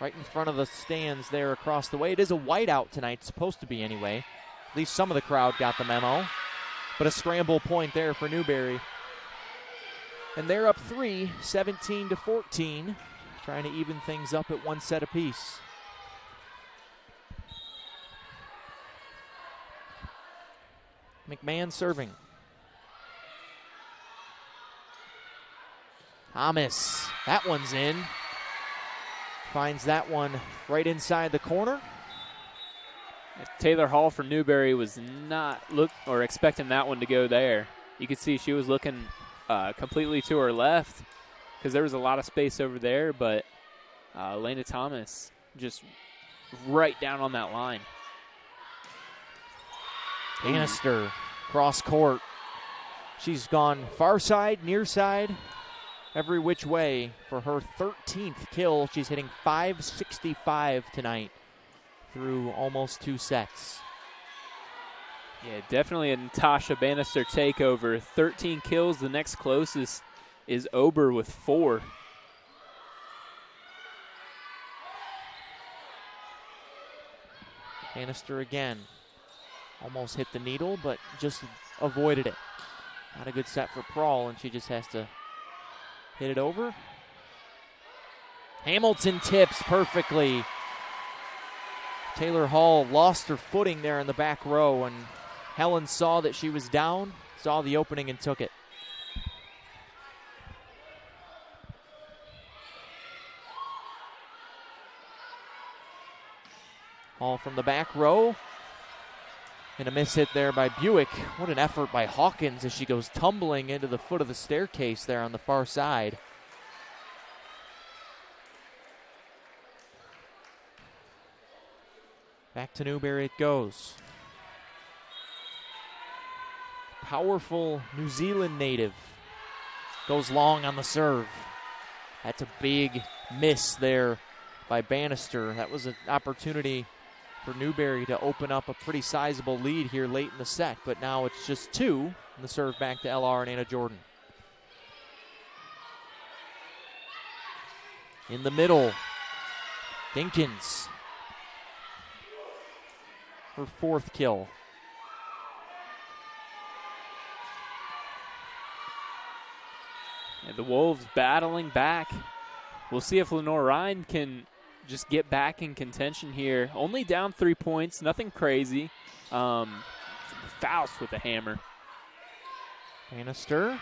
Right in front of the stands there across the way. It is a whiteout tonight, supposed to be anyway. At least some of the crowd got the memo. But a scramble point there for Newberry. And they're up 3, 17-14, trying to even things up at 1 set apiece. McMahon serving. Thomas, that one's in. Finds that one right inside the corner. Taylor Hall for Newberry was not expecting that one to go there. You could see she was looking completely to her left because there was a lot of space over there, but Elena Thomas just right down on that line. Bannister, cross court. She's gone far side, near side, every which way for her 13th kill. She's hitting .565 tonight through almost 2 sets. Yeah, definitely a Natasha Bannister takeover. 13 kills. The next closest is Ober with 4. Bannister again. Almost hit the needle, but just avoided it. Not a good set for Prawl, and she just has to hit it over. Hamilton tips perfectly. Taylor Hall lost her footing there in the back row, and Helen saw that she was down, saw the opening, and took it. Hall from the back row. And a miss hit there by Buick. What an effort by Hawkins as she goes tumbling into the foot of the staircase there on the far side. Back to Newberry it goes. Powerful New Zealand native. Goes long on the serve. That's a big miss there by Bannister. That was an opportunity for Newberry to open up a pretty sizable lead here late in the set, but now it's just 2, and the serve back to LR and Anna Jordan. In the middle, Dinkins. Her 4th kill. And the Wolves battling back. We'll see if Lenoir-Rhyne can just get back in contention here. Only down 3 points, nothing crazy. Faust with a hammer. Bannister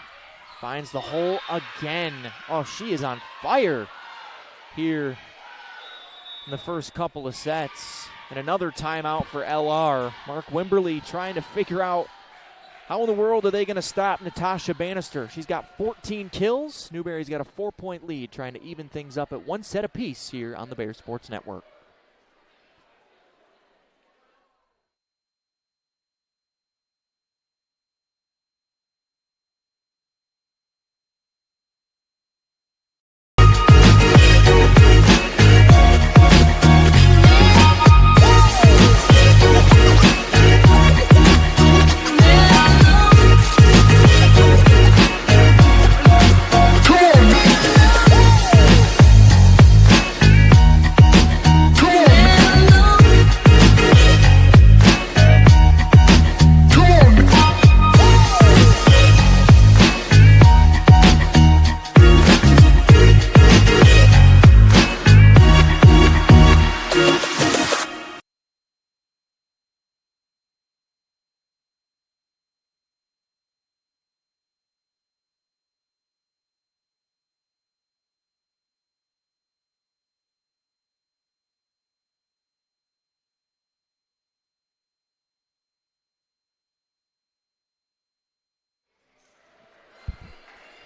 finds the hole again. Oh, she is on fire here in the first couple of sets. And another timeout for LR. Mark Wimberly trying to figure out how in the world are they going to stop Natasha Bannister. She's got 14 kills. Newberry's got a 4-point lead, trying to even things up at 1 set apiece here on the Bear Sports Network.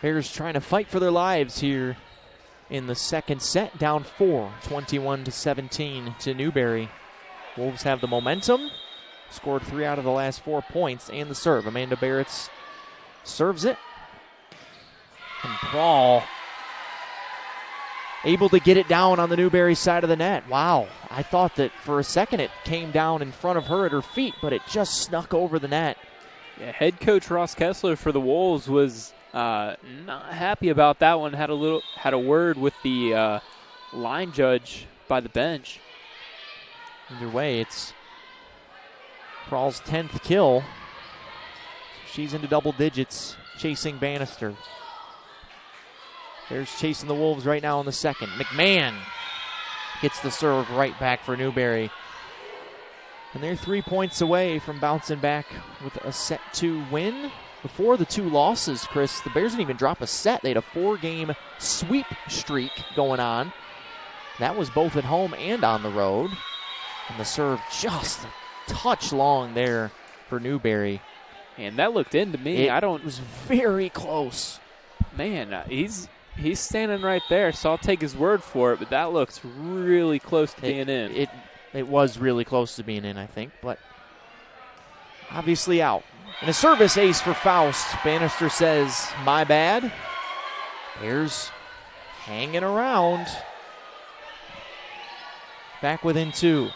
Bears trying to fight for their lives here in the second set, down 4, 21-17 to Newberry. Wolves have the momentum, scored 3 out of the last 4 points, and the serve. Amanda Barretts serves it. And Prawl able to get it down on the Newberry side of the net. Wow, I thought that for a second it came down in front of her at her feet, but it just snuck over the net. Yeah, head coach Ross Kessler for the Wolves was not happy about that one. Had a word with the line judge by the bench. Either way, it's Prawl's 10th kill. She's into double digits, chasing Bannister. There's chasing the Wolves right now in the second. McMahon gets the serve right back for Newberry. And they're 3 points away from bouncing back with a set 2 win. Before the 2 losses, Chris, the Bears didn't even drop a set. They had a 4-game sweep streak going on. That was both at home and on the road. And the serve just a touch long there for Newberry. And that looked in to me. It was very close. Man, he's standing right there, so I'll take his word for it, but that looks really close to being in. It was really close to being in, I think, but obviously out. And a service ace for Faust. Bannister says, my bad. Bears hanging around. Back within 2.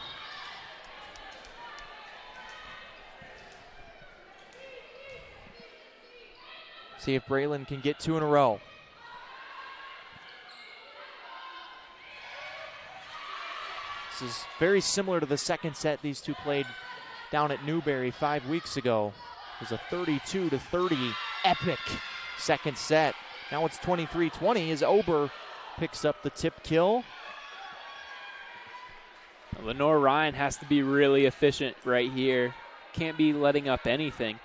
See if Braylon can get 2 in a row. This is very similar to the second set these two played down at Newberry 5 weeks ago. It was a 32-30 epic second set. Now it's 23-20 as Ober picks up the tip kill. Lenoir-Rhyne has to be really efficient right here. Can't be letting up anything.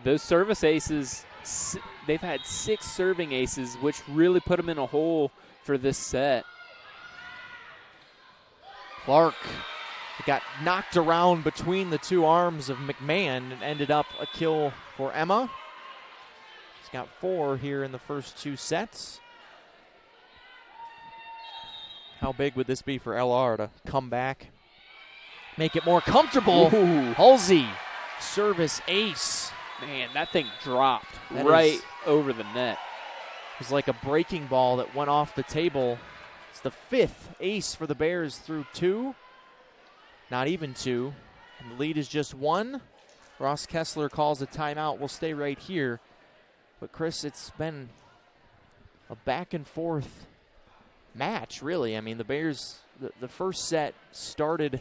Those service aces, they've had 6 serving aces, which really put them in a hole for this set. Clark got knocked around between the 2 arms of McMahon and ended up a kill for Emma. He's got 4 here in the first 2 sets. How big would this be for LR to come back, make it more comfortable? Halsey, service ace. Man, that thing dropped right over the net. It was like a breaking ball that went off the table. It's the 5th ace for the Bears through 2. Not even 2. And the lead is just 1. Ross Kessler calls a timeout. We'll stay right here. But, Chris, it's been a back and forth match, really. I mean, the Bears, the first set started,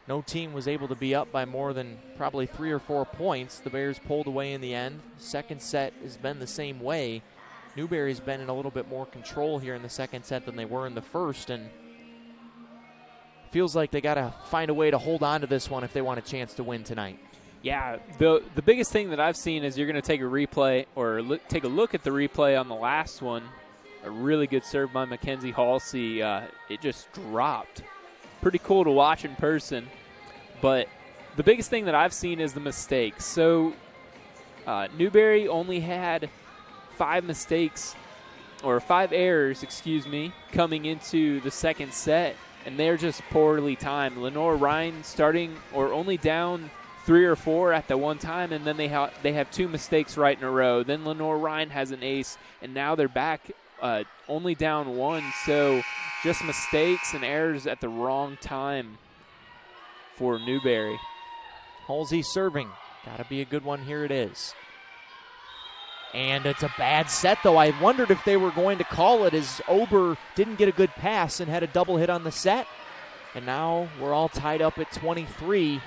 no team was able to be up by more than probably 3 or 4 points. The Bears pulled away in the end. Second set has been the same way. Newberry's been in a little bit more control here in the second set than they were in the first, and feels like they got to find a way to hold on to this one if they want a chance to win tonight. Yeah, the biggest thing that I've seen is you're going to take a replay or take a look at the replay on the last one. A really good serve by Mackenzie Halsey. It just dropped. Pretty cool to watch in person. But the biggest thing that I've seen is the mistakes. So Newberry only had 5 mistakes, or 5 errors, coming into the second set, and they're just poorly timed. Lenoir-Rhyne starting or only down 3 or 4 at the one time, and then they have 2 mistakes right in a row. Then Lenoir-Rhyne has an ace, and now they're back only down 1. So just mistakes and errors at the wrong time for Newberry. Halsey serving. Got to be a good one. Here it is. And it's a bad set, though. I wondered if they were going to call it as Ober didn't get a good pass and had a double hit on the set. And now we're all tied up at 23.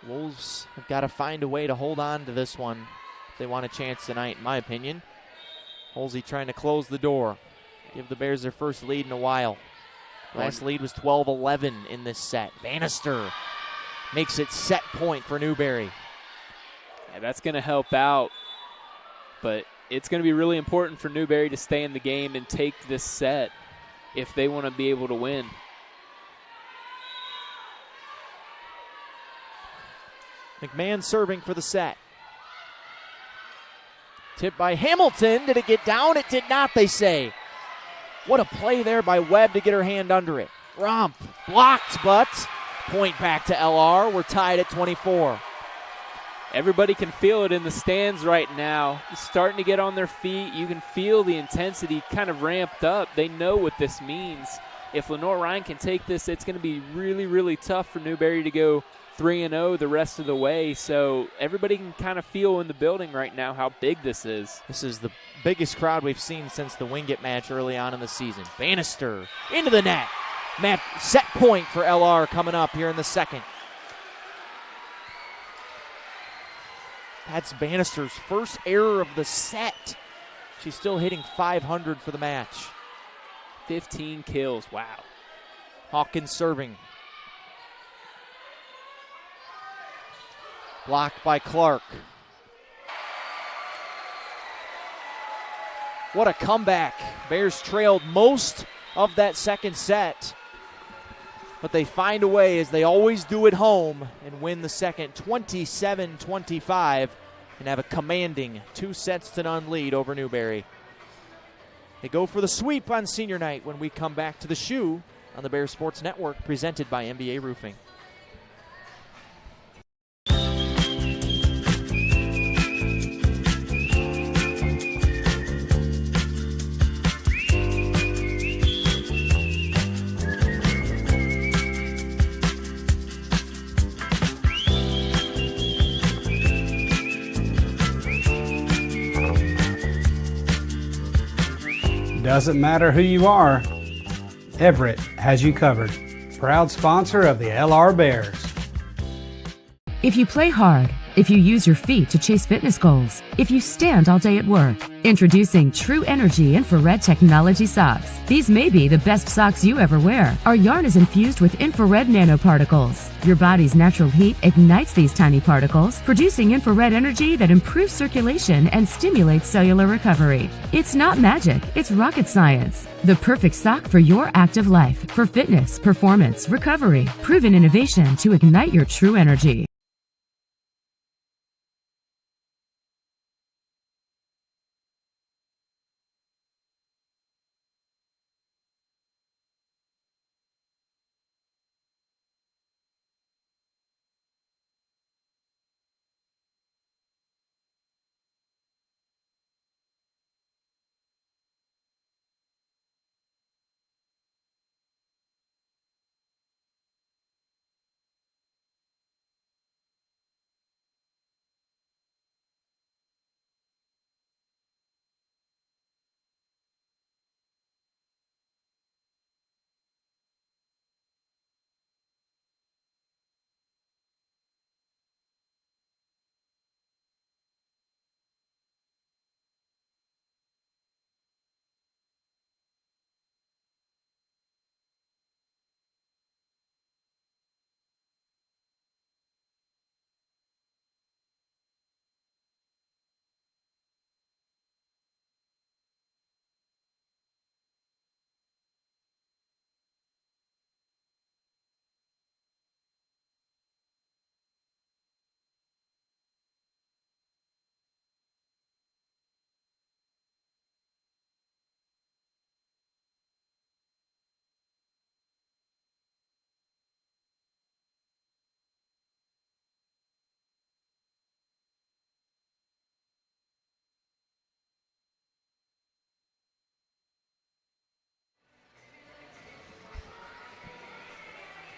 Wolves have got to find a way to hold on to this one if they want a chance tonight, in my opinion. Halsey trying to close the door. Give the Bears their first lead in a while. Last lead was 12-11 in this set. Bannister makes it set point for Newberry. Yeah, that's going to help out, but it's going to be really important for Newberry to stay in the game and take this set if they want to be able to win. McMahon serving for the set. Tipped by Hamilton. Did it get down? It did not, they say. What a play there by Webb to get her hand under it. Romp blocked, but point back to LR. We're tied at 24. Everybody can feel it in the stands right now. Starting to get on their feet. You can feel the intensity kind of ramped up. They know what this means. If Lenoir-Rhyne can take this, it's going to be really, really tough for Newberry to go 3-0 the rest of the way. So everybody can kind of feel in the building right now how big this is. This is the biggest crowd we've seen since the Wingate match early on in the season. Bannister into the net. Set point for LR coming up here in the second. That's Bannister's first error of the set. She's still hitting .500 for the match. 15 kills, wow. Hawkins serving. Blocked by Clark. What a comeback. Bears trailed most of that second set, but they find a way, as they always do at home, and win the second 27-25 and have a commanding 2-0 lead over Newberry. They go for the sweep on senior night when we come back to the Shoe on the Bears Sports Network, presented by NBA Roofing. Doesn't matter who you are, Everett has you covered. Proud sponsor of the LR Bears. If you play hard, if you use your feet to chase fitness goals, if you stand all day at work, introducing True Energy infrared technology socks. These may be the best socks you ever wear. Our yarn is infused with infrared nanoparticles. Your body's natural heat ignites these tiny particles, producing infrared energy that improves circulation and stimulates cellular recovery. It's not magic, it's rocket science. The perfect sock for your active life, for fitness, performance, recovery. Proven innovation to ignite your true energy.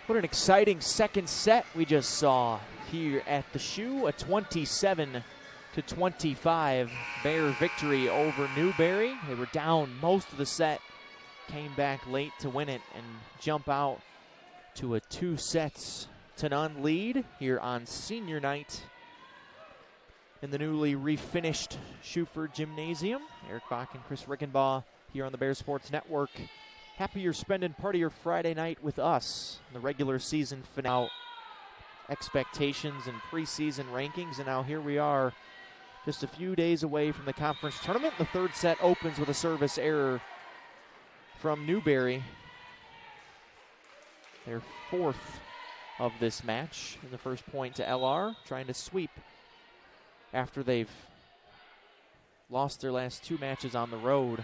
What an exciting second set we just saw here at the Shoe. A 27-25 Bear victory over Newberry. They were down most of the set, came back late to win it and jump out to a 2-0 lead here on senior night in the newly refinished Schuford Gymnasium. Eric Bach and Chris Rickenbaugh here on the Bear Sports Network. Happy you're spending part of your Friday night with us. The regular season finale, expectations and preseason rankings, and now here we are just a few days away from the conference tournament. The third set opens with a service error from Newberry. Their fourth of this match, and the first point to LR, trying to sweep after they've lost their last two matches on the road.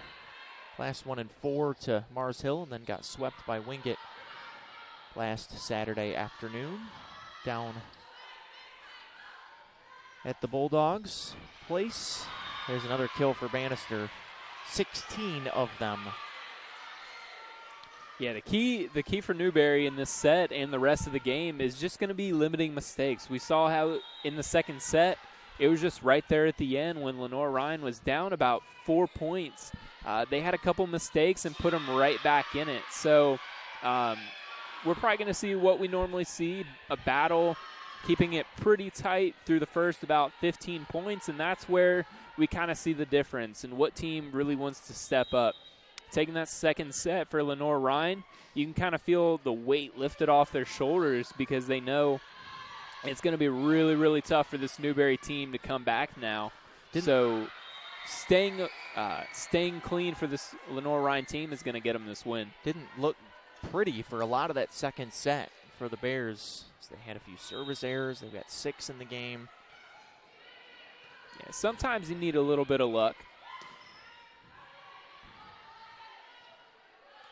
Last one in 4 to Mars Hill, and then got swept by Wingate last Saturday afternoon. Down at the Bulldogs' place. There's another kill for Bannister. 16 of them. Yeah, the key for Newberry in this set and the rest of the game is just going to be limiting mistakes. We saw how in the second set, it was just right there at the end when Lenoir-Rhyne was down about 4 points. They had a couple mistakes and put them right back in it. So we're probably going to see what we normally see, a battle, keeping it pretty tight through the first about 15 points, and that's where we kind of see the difference and what team really wants to step up. Taking that second set for Lenoir-Rhyne, you can kind of feel the weight lifted off their shoulders because they know it's going to be really, really tough for this Newberry team to come back now. So staying clean for this Lenoir-Rhyne team is going to get them this win. Didn't look pretty for a lot of that second set for the Bears. They had a few service errors. They've got 6 in the game. Yeah, sometimes you need a little bit of luck.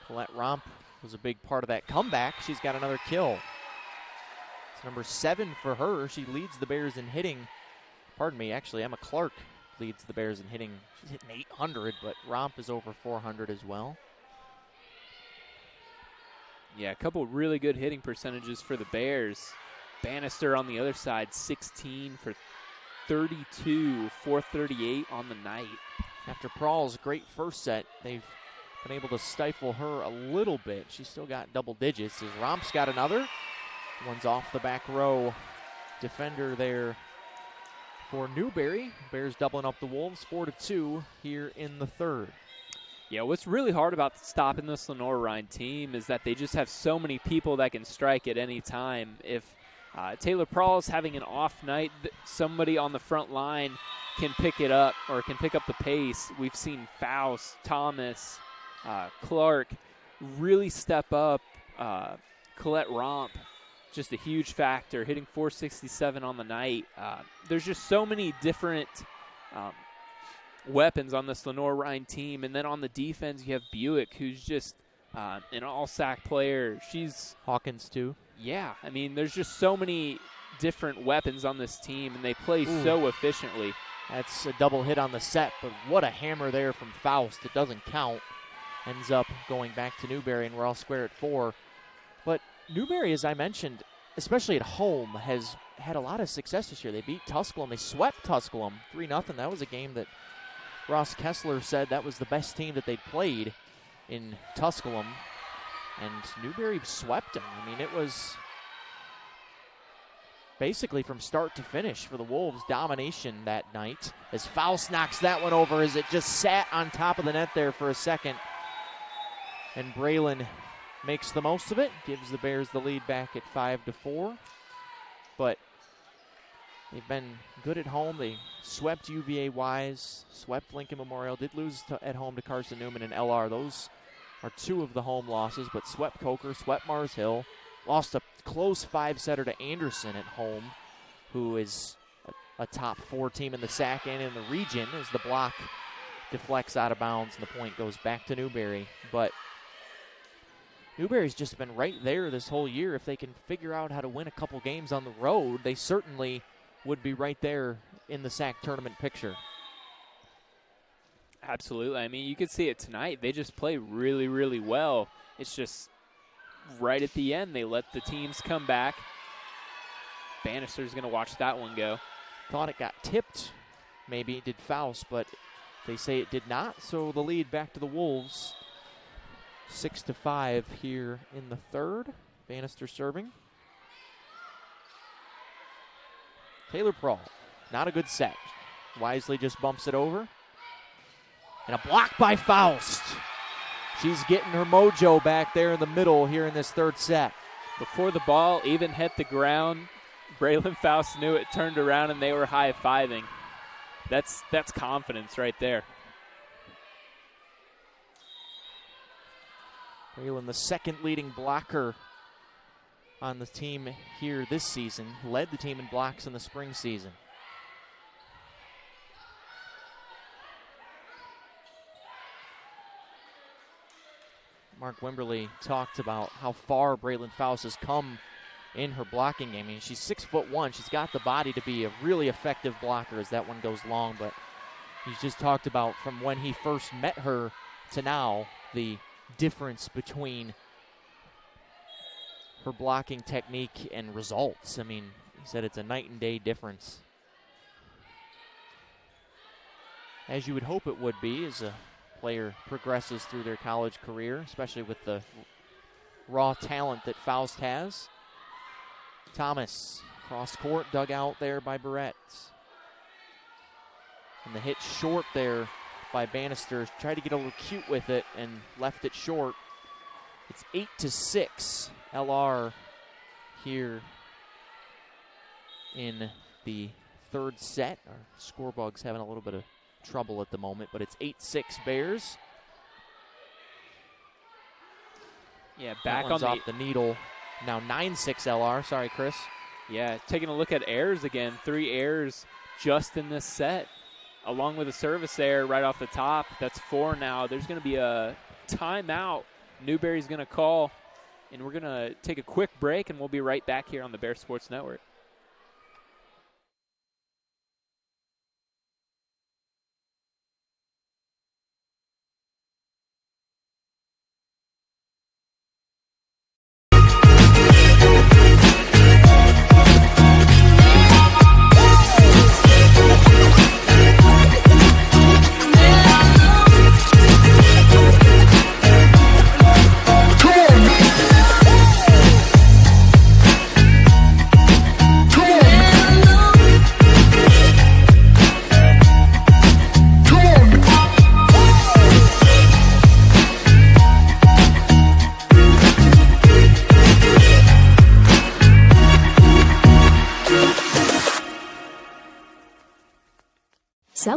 Colette Romp was a big part of that comeback. She's got another kill. It's number 7 for her. She leads the Bears in hitting. Pardon me, actually, Emma Clark leads the Bears in hitting. She's hitting 800, but Romp is over 400 as well. Yeah, a couple really good hitting percentages for the Bears. Bannister on the other side, 16 for 32, 438 on the night. After Prahl's great first set, they've been able to stifle her a little bit. She's still got double digits as Romp's got another. One's off the back row. Defender there for Newberry. Bears doubling up the Wolves 4-2 here in the third. Yeah, what's really hard about stopping this Lenoir-Rhyne team is that they just have so many people that can strike at any time. If Taylor Prall's having an off night, somebody on the front line can pick it up or can pick up the pace. We've seen Faust, Thomas, Clark really step up. Colette Romp, just a huge factor, hitting .467 on the night. There's just so many different weapons on this Lenoir-Rhyne team. And then on the defense, you have Buick, who's just an all-sack player. She's Hawkins, too. Yeah, I mean, there's just so many different weapons on this team, and they play so efficiently. That's a double hit on the set, but what a hammer there from Faust. It doesn't count. Ends up going back to Newberry, and we're all square at 4. But Newberry, as I mentioned, especially at home, has had a lot of success this year. They beat Tusculum. They swept Tusculum 3-0. That was a game that Ross Kessler said that was the best team that they'd played in Tusculum. And Newberry swept them. I mean, it was basically from start to finish for the Wolves' domination that night. As Faust knocks that one over as it just sat on top of the net there for a second. And Braylon makes the most of it, gives the Bears the lead back at 5-4. But they've been good at home. They swept UVA Wise, swept Lincoln Memorial, did lose at home to Carson Newman and LR. Those are 2 of the home losses, but swept Coker, swept Mars Hill, lost a close 5-setter to Anderson at home, who is a top 4 team in the SAC and in the region, as the block deflects out of bounds and the point goes back to Newberry. But Newberry's just been right there this whole year. If they can figure out how to win a couple games on the road, they certainly would be right there in the SAC tournament picture. Absolutely. I mean, you could see it tonight. They just play really, really well. It's just right at the end, they let the teams come back. Bannister's going to watch that one go. Thought it got tipped. Maybe it did Faust, but they say it did not. So the lead back to the Wolves. 6-5 here in the third. Bannister serving. Taylor Prall, not a good set. Wisely just bumps it over. And a block by Faust. She's getting her mojo back there in the middle here in this third set. Before the ball even hit the ground, Braylon Faust knew it, turned around, and they were high-fiving. That's confidence right there. Braylon, the second leading blocker on the team here this season, led the team in blocks in the spring season. Mark Wimberly talked about how far Braylon Faust has come in her blocking game. I mean, she's 6'1". She's got the body to be a really effective blocker as that one goes long, but he's just talked about from when he first met her to now, the difference between her blocking technique and results. I mean, he said it's a night and day difference. As you would hope it would be as a player progresses through their college career, especially with the raw talent that Faust has. Thomas, cross court, dug out there by Barrett. And the hit short there by Bannister. Tried to get a little cute with it and left it short. It's 8-6 LR here in the third set. Our scorebug's having a little bit of trouble at the moment, but it's 8-6 Bears. Yeah, back on off the needle. Now 9-6 LR. Sorry, Chris. Yeah, taking a look at errors again. 3 errors just in this set, along with a service error right off the top. That's 4 now. There's going to be a timeout Newberry's going to call, and we're going to take a quick break, and we'll be right back here on the Bear Sports Network.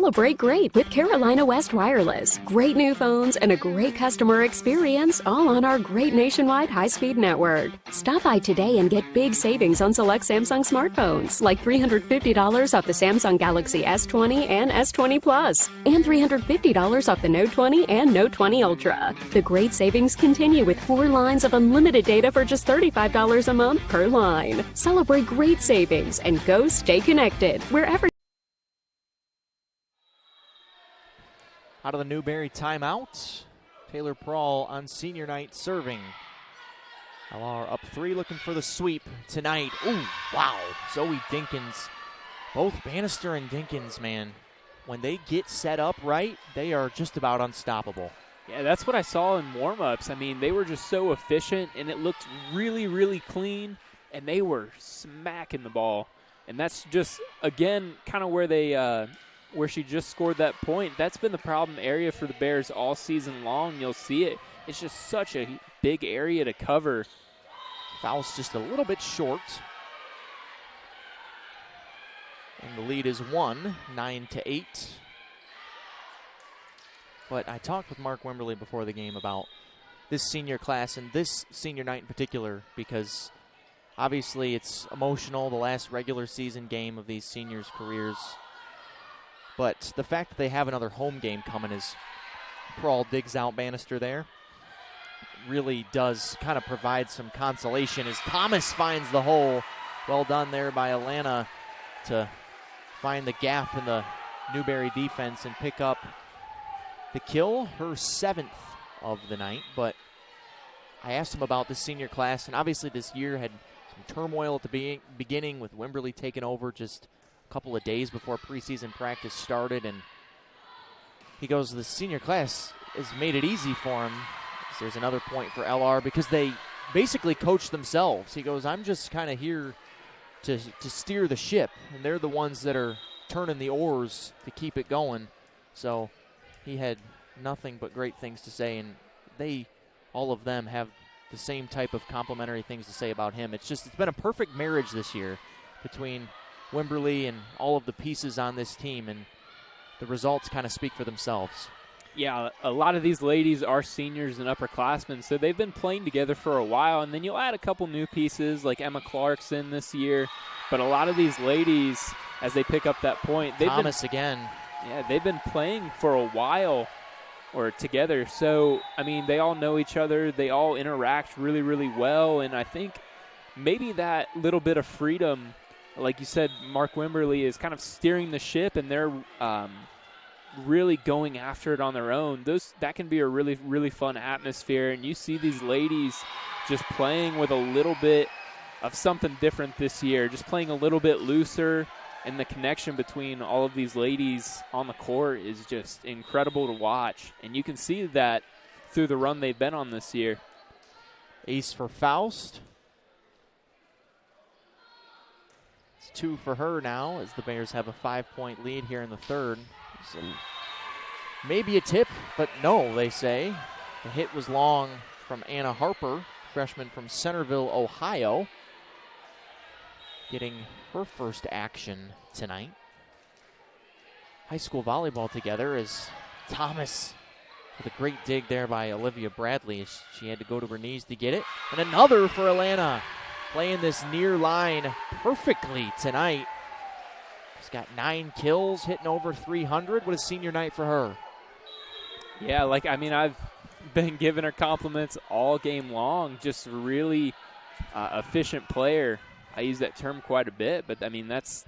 Celebrate great with Carolina West Wireless. Great new phones and a great customer experience, all on our great nationwide high-speed network. Stop by today and get big savings on select Samsung smartphones, like $350 off the Samsung Galaxy S20 and S20 Plus, and $350 off the Note 20 and Note 20 Ultra. The great savings continue with 4 lines of unlimited data for just $35 a month per line. Celebrate great savings and go stay connected wherever. Out of the Newberry timeout, Taylor Prawl on senior night serving. LR up 3, looking for the sweep tonight. Ooh, wow. Zoe Dinkins. Both Bannister and Dinkins, man. When they get set up right, they are just about unstoppable. Yeah, that's what I saw in warm-ups. I mean, they were just so efficient, and it looked really, really clean, and they were smacking the ball. And that's just, again, kind of where they where she just scored that point. That's been the problem area for the Bears all season long. You'll see it. It's just such a big area to cover. Foul's just a little bit short. And the lead is 1, 9-8. But I talked with Mark Wimberly before the game about this senior class and this senior night in particular, because obviously it's emotional, the last regular season game of these seniors' careers. But the fact that they have another home game coming as Prawl digs out Bannister there really does kind of provide some consolation as Thomas finds the hole. Well done there by Alana to find the gap in the Newberry defense and pick up the kill, her 7th of the night. But I asked him about the senior class, and obviously this year had some turmoil at the beginning with Wimberly taking over just a couple of days before preseason practice started, and he goes, the senior class has made it easy for him. There's another point for LR because they basically coach themselves. He goes, I'm just kind of here to steer the ship, and they're the ones that are turning the oars to keep it going. So he had nothing but great things to say, and all of them have the same type of complimentary things to say about him. It's been a perfect marriage this year between Wimberly and all of the pieces on this team, and the results kind of speak for themselves. Yeah, a lot of these ladies are seniors and upperclassmen, so they've been playing together for a while, and then you'll add a couple new pieces like Emma Clarkson this year, but a lot of these ladies, as they pick up that point, again. Yeah, they've been playing for a while or together, so, I mean, they all know each other, they all interact really, really well, and I think maybe that little bit of freedom, like you said, Mark Wimberly is kind of steering the ship, and they're really going after it on their own. That can be a really, really fun atmosphere, and you see these ladies just playing with a little bit of something different this year, just playing a little bit looser, and the connection between all of these ladies on the court is just incredible to watch, and you can see that through the run they've been on this year. Ace for Faust. 2 for her now as the Bears have a 5-point lead here in the third. So maybe a tip, but no, they say. The hit was long from Anna Harper, freshman from Centerville, Ohio, getting her first action tonight. High school volleyball together as Thomas with a great dig there by Olivia Bradley as she had to go to her knees to get it. And another for Alana. Playing this near line perfectly tonight. She's got 9 kills, hitting over 300. What a senior night for her. Yeah, I've been giving her compliments all game long. Just really efficient player. I use that term quite a bit, but I mean that's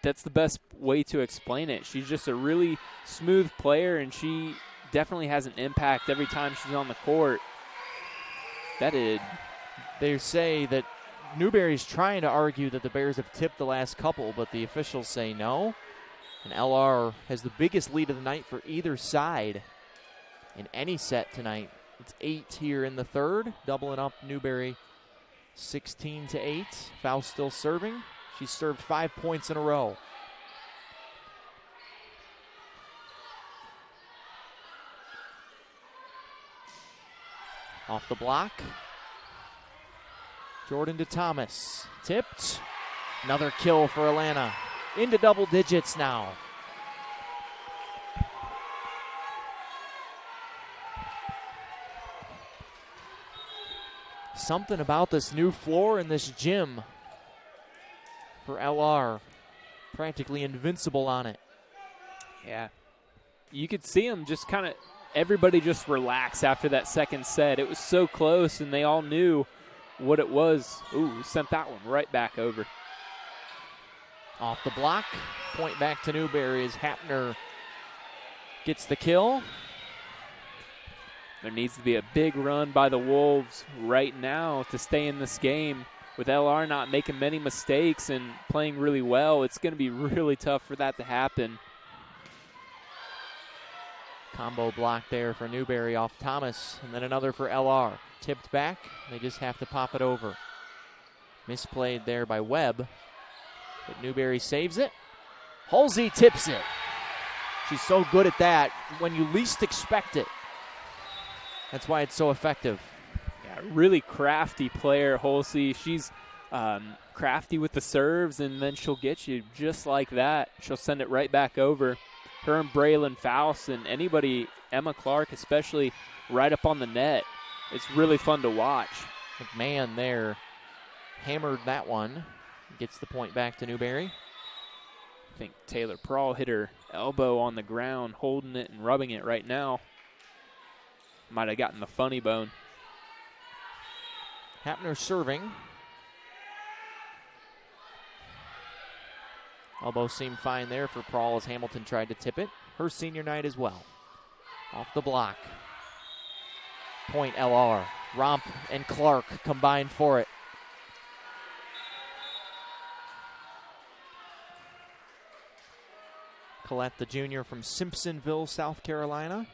the best way to explain it. She's just a really smooth player, and she definitely has an impact every time she's on the court. They say that Newberry's trying to argue that the Bears have tipped the last couple, but the officials say no. And LR has the biggest lead of the night for either side in any set tonight. It's 8 here in the third, doubling up Newberry 16-8. Faust still serving. She's served 5 points in a row. Off the block. Jordan to Thomas. Tipped. Another kill for Alana. Into double digits now. Something about this new floor in this gym for LR. Practically invincible on it. Yeah. You could see them just kind of, everybody just relax after that second set. It was so close, and they all knew what it was. Ooh, sent that one right back over. Off the block. Point back to Newberry as Hapner gets the kill. There needs to be a big run by the Wolves right now to stay in this game. With LR not making many mistakes and playing really well, it's going to be really tough for that to happen. Combo block there for Newberry off Thomas, and then another for LR. Tipped back, they just have to pop it over. Misplayed there by Webb, but Newberry saves it. Halsey tips it. She's so good at that when you least expect it. That's why it's so effective. Yeah, really crafty player, Halsey. She's crafty with the serves, and then she'll get you just like that. She'll send it right back over. Her and Braylon Faust and anybody, Emma Clark especially, right up on the net. It's really fun to watch. McMahon there hammered that one. Gets the point back to Newberry. I think Taylor Prawl hit her elbow on the ground, holding it and rubbing it right now. Might have gotten the funny bone. Hapner serving. Elbow seemed fine there for Prawl as Hamilton tried to tip it. Her senior night as well. Off the block. Point LR. Romp and Clark combined for it. Collette, the junior from Simpsonville, South Carolina.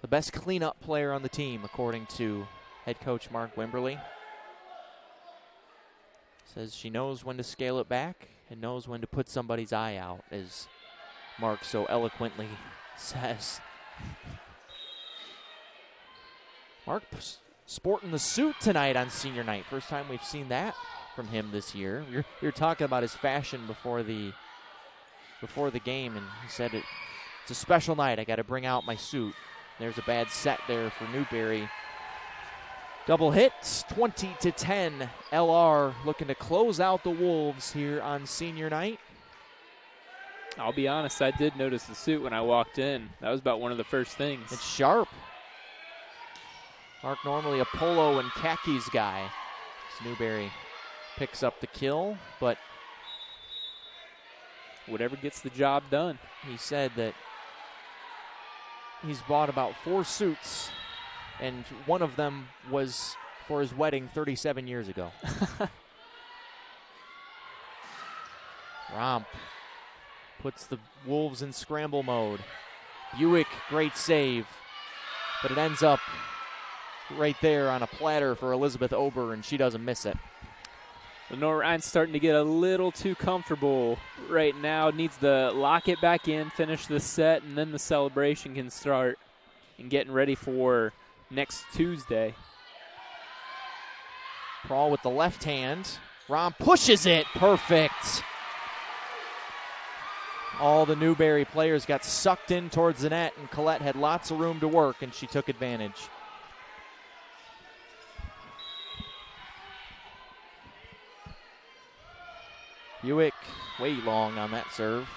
The best cleanup player on the team, according to head coach Mark Wimberly. Says she knows when to scale it back and knows when to put somebody's eye out, as Mark so eloquently says. Mark sporting the suit tonight on senior night. First time we've seen that from him this year. You're talking about his fashion before the game, and he said it's a special night. I got to bring out my suit. There's a bad set there for Newberry. Double hits, 20-10. LR looking to close out the Wolves here on senior night. I'll be honest, I did notice the suit when I walked in. That was about one of the first things. It's sharp. Mark normally a polo and khakis guy. So Newberry picks up the kill, but whatever gets the job done. He said that he's bought about 4 suits, and one of them was for his wedding 37 years ago. Romp puts the Wolves in scramble mode. Buick, great save, but it ends up right there on a platter for Elizabeth Ober, and she doesn't miss it. Lenoir-Rhyne's starting to get a little too comfortable right now. Needs to lock it back in, finish the set, and then the celebration can start and getting ready for next Tuesday. Prawl with the left hand. Rom pushes it. Perfect. All the Newberry players got sucked in towards the net, and Collette had lots of room to work, and she took advantage. Buick way long on that serve.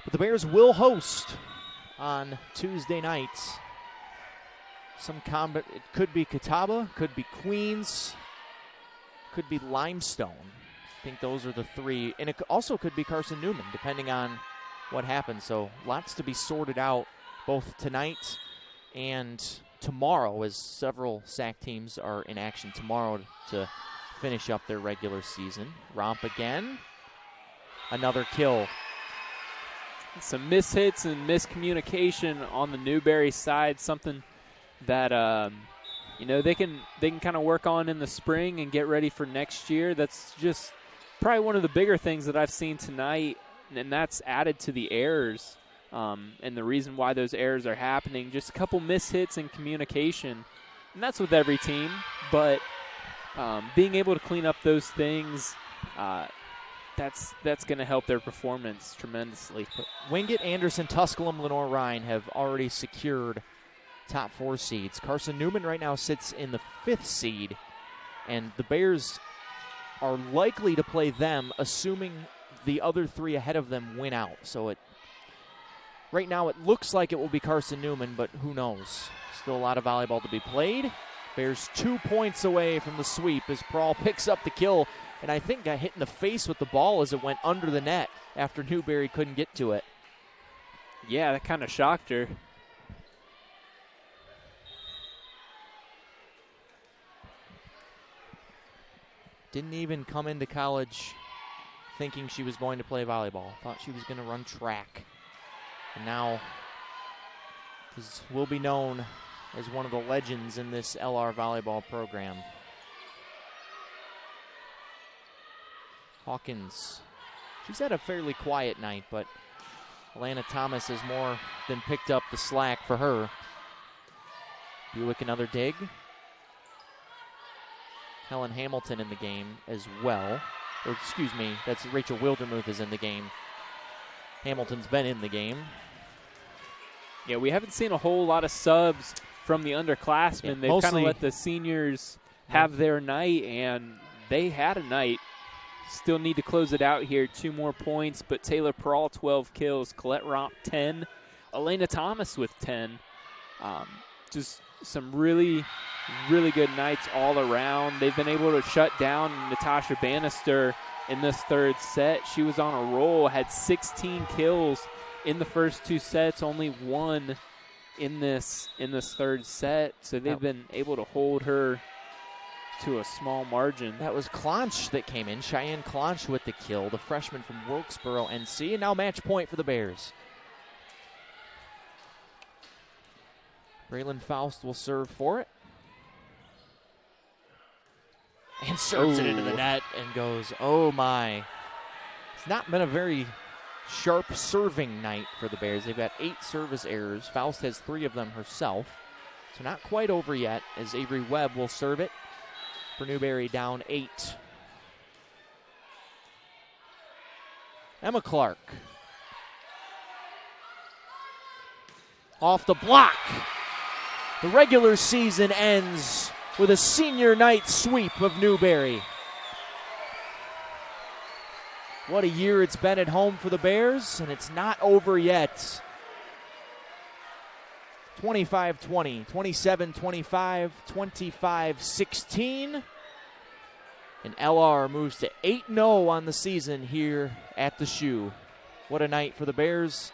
But the Bears will host on Tuesday nights. Some combat, it could be Catawba, could be Queens, could be Limestone. I think those are the 3. And it also could be Carson Newman, depending on what happens. So lots to be sorted out both tonight and tomorrow, as several SAC teams are in action tomorrow to finish up their regular season. Romp again. Another kill. Some mishits and miscommunication on the Newberry side, something that they can kind of work on in the spring and get ready for next year. That's just probably one of the bigger things that I've seen tonight, and that's added to the errors and the reason why those errors are happening. Just a couple mishits in communication, and that's with every team, but being able to clean up those things, that's going to help their performance tremendously. Wingate, Anderson, Tusculum, Lenoir-Rhyne have already secured top 4 seeds. Carson Newman right now sits in the 5th seed, and the Bears are likely to play them, assuming the other 3 ahead of them win out. So right now it looks like it will be Carson Newman, but who knows? Still a lot of volleyball to be played. Bears 2 points away from the sweep as Prahl picks up the kill, and I think got hit in the face with the ball as it went under the net after Newberry couldn't get to it. Yeah, that kind of shocked her. Didn't even come into college thinking she was going to play volleyball. Thought she was going to run track. And now will be known as one of the legends in this LR volleyball program. Hawkins, she's had a fairly quiet night, but Alana Thomas has more than picked up the slack for her. Buick another dig. Helen Hamilton in the game as well. Or excuse me, that's Rachel Wildermuth is in the game. Hamilton's been in the game. Yeah, we haven't seen a whole lot of subs from the underclassmen. Yeah, they've kind of let the seniors have their night, and they had a night. Still need to close it out here. 2 more points, but Taylor Prahl, 12 kills. Colette Romp, 10. Elena Thomas with 10. Just some really, really good nights all around. They've been able to shut down Natasha Bannister in this 3rd set. She was on a roll, had 16 kills in the first 2 sets, only 1 in this 3rd set. So they've been able to hold her to a small margin. That was Clonch that came in. Cheyenne Clonch with the kill, the freshman from Wilkesboro, NC. And now match point for the Bears. Braylon Faust will serve for it. And serves it into the net and goes, oh my. It's not been a very sharp serving night for the Bears. They've got 8 service errors. Faust has 3 of them herself. So not quite over yet as Avery Webb will serve it for Newberry, down 8. Emma Clark. Off the block. The regular season ends with a senior night sweep of Newberry. What a year it's been at home for the Bears, and it's not over yet. 25-20, 27-25, 25-16. And LR moves to 8-0 on the season here at the Shoe. What a night for the Bears.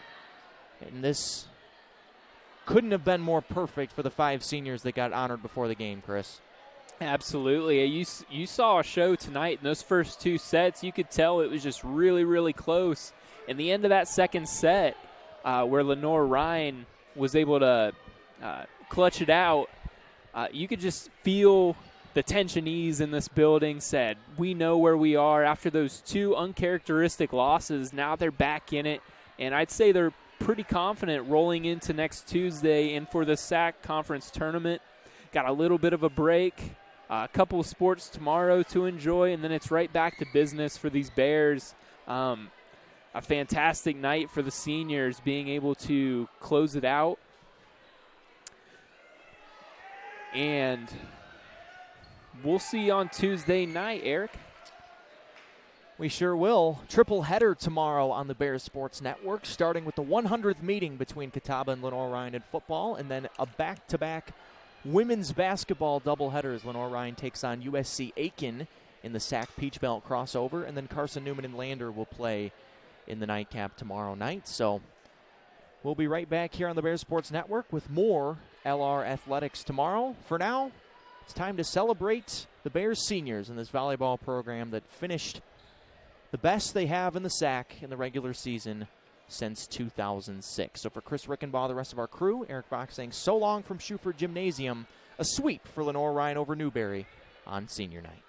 And this couldn't have been more perfect for the 5 seniors that got honored before the game, Chris. Absolutely. You saw a show tonight in those first 2 sets. You could tell it was just really, really close. In the end of that 2nd set, where Lenoir-Rhyne was able to clutch it out, you could just feel the tension ease in this building. Said, we know where we are after those 2 uncharacteristic losses. Now they're back in it, and I'd say they're pretty confident rolling into next Tuesday and for the SAC conference tournament. Got a little bit of a break, a couple of sports tomorrow to enjoy, and then it's right back to business for these Bears. A fantastic night for the seniors, being able to close it out. And we'll see you on Tuesday night, Eric. We sure will. Triple header tomorrow on the Bears Sports Network, starting with the 100th meeting between Catawba and Lenoir-Rhyne in football, and then a back-to-back women's basketball doubleheader as Lenoir-Rhyne takes on USC Aiken in the SAC Peach Belt crossover, and then Carson Newman and Lander will play in the nightcap tomorrow night. So we'll be right back here on the Bears Sports Network with more LR Athletics tomorrow. For now, it's time to celebrate the Bears seniors in this volleyball program that finished the best they have in the SAC in the regular season since 2006. So for Chris Rickenbaugh, the rest of our crew, Eric Bach saying so long from Schuford Gymnasium, a sweep for Lenoir-Rhyne over Newberry on senior night.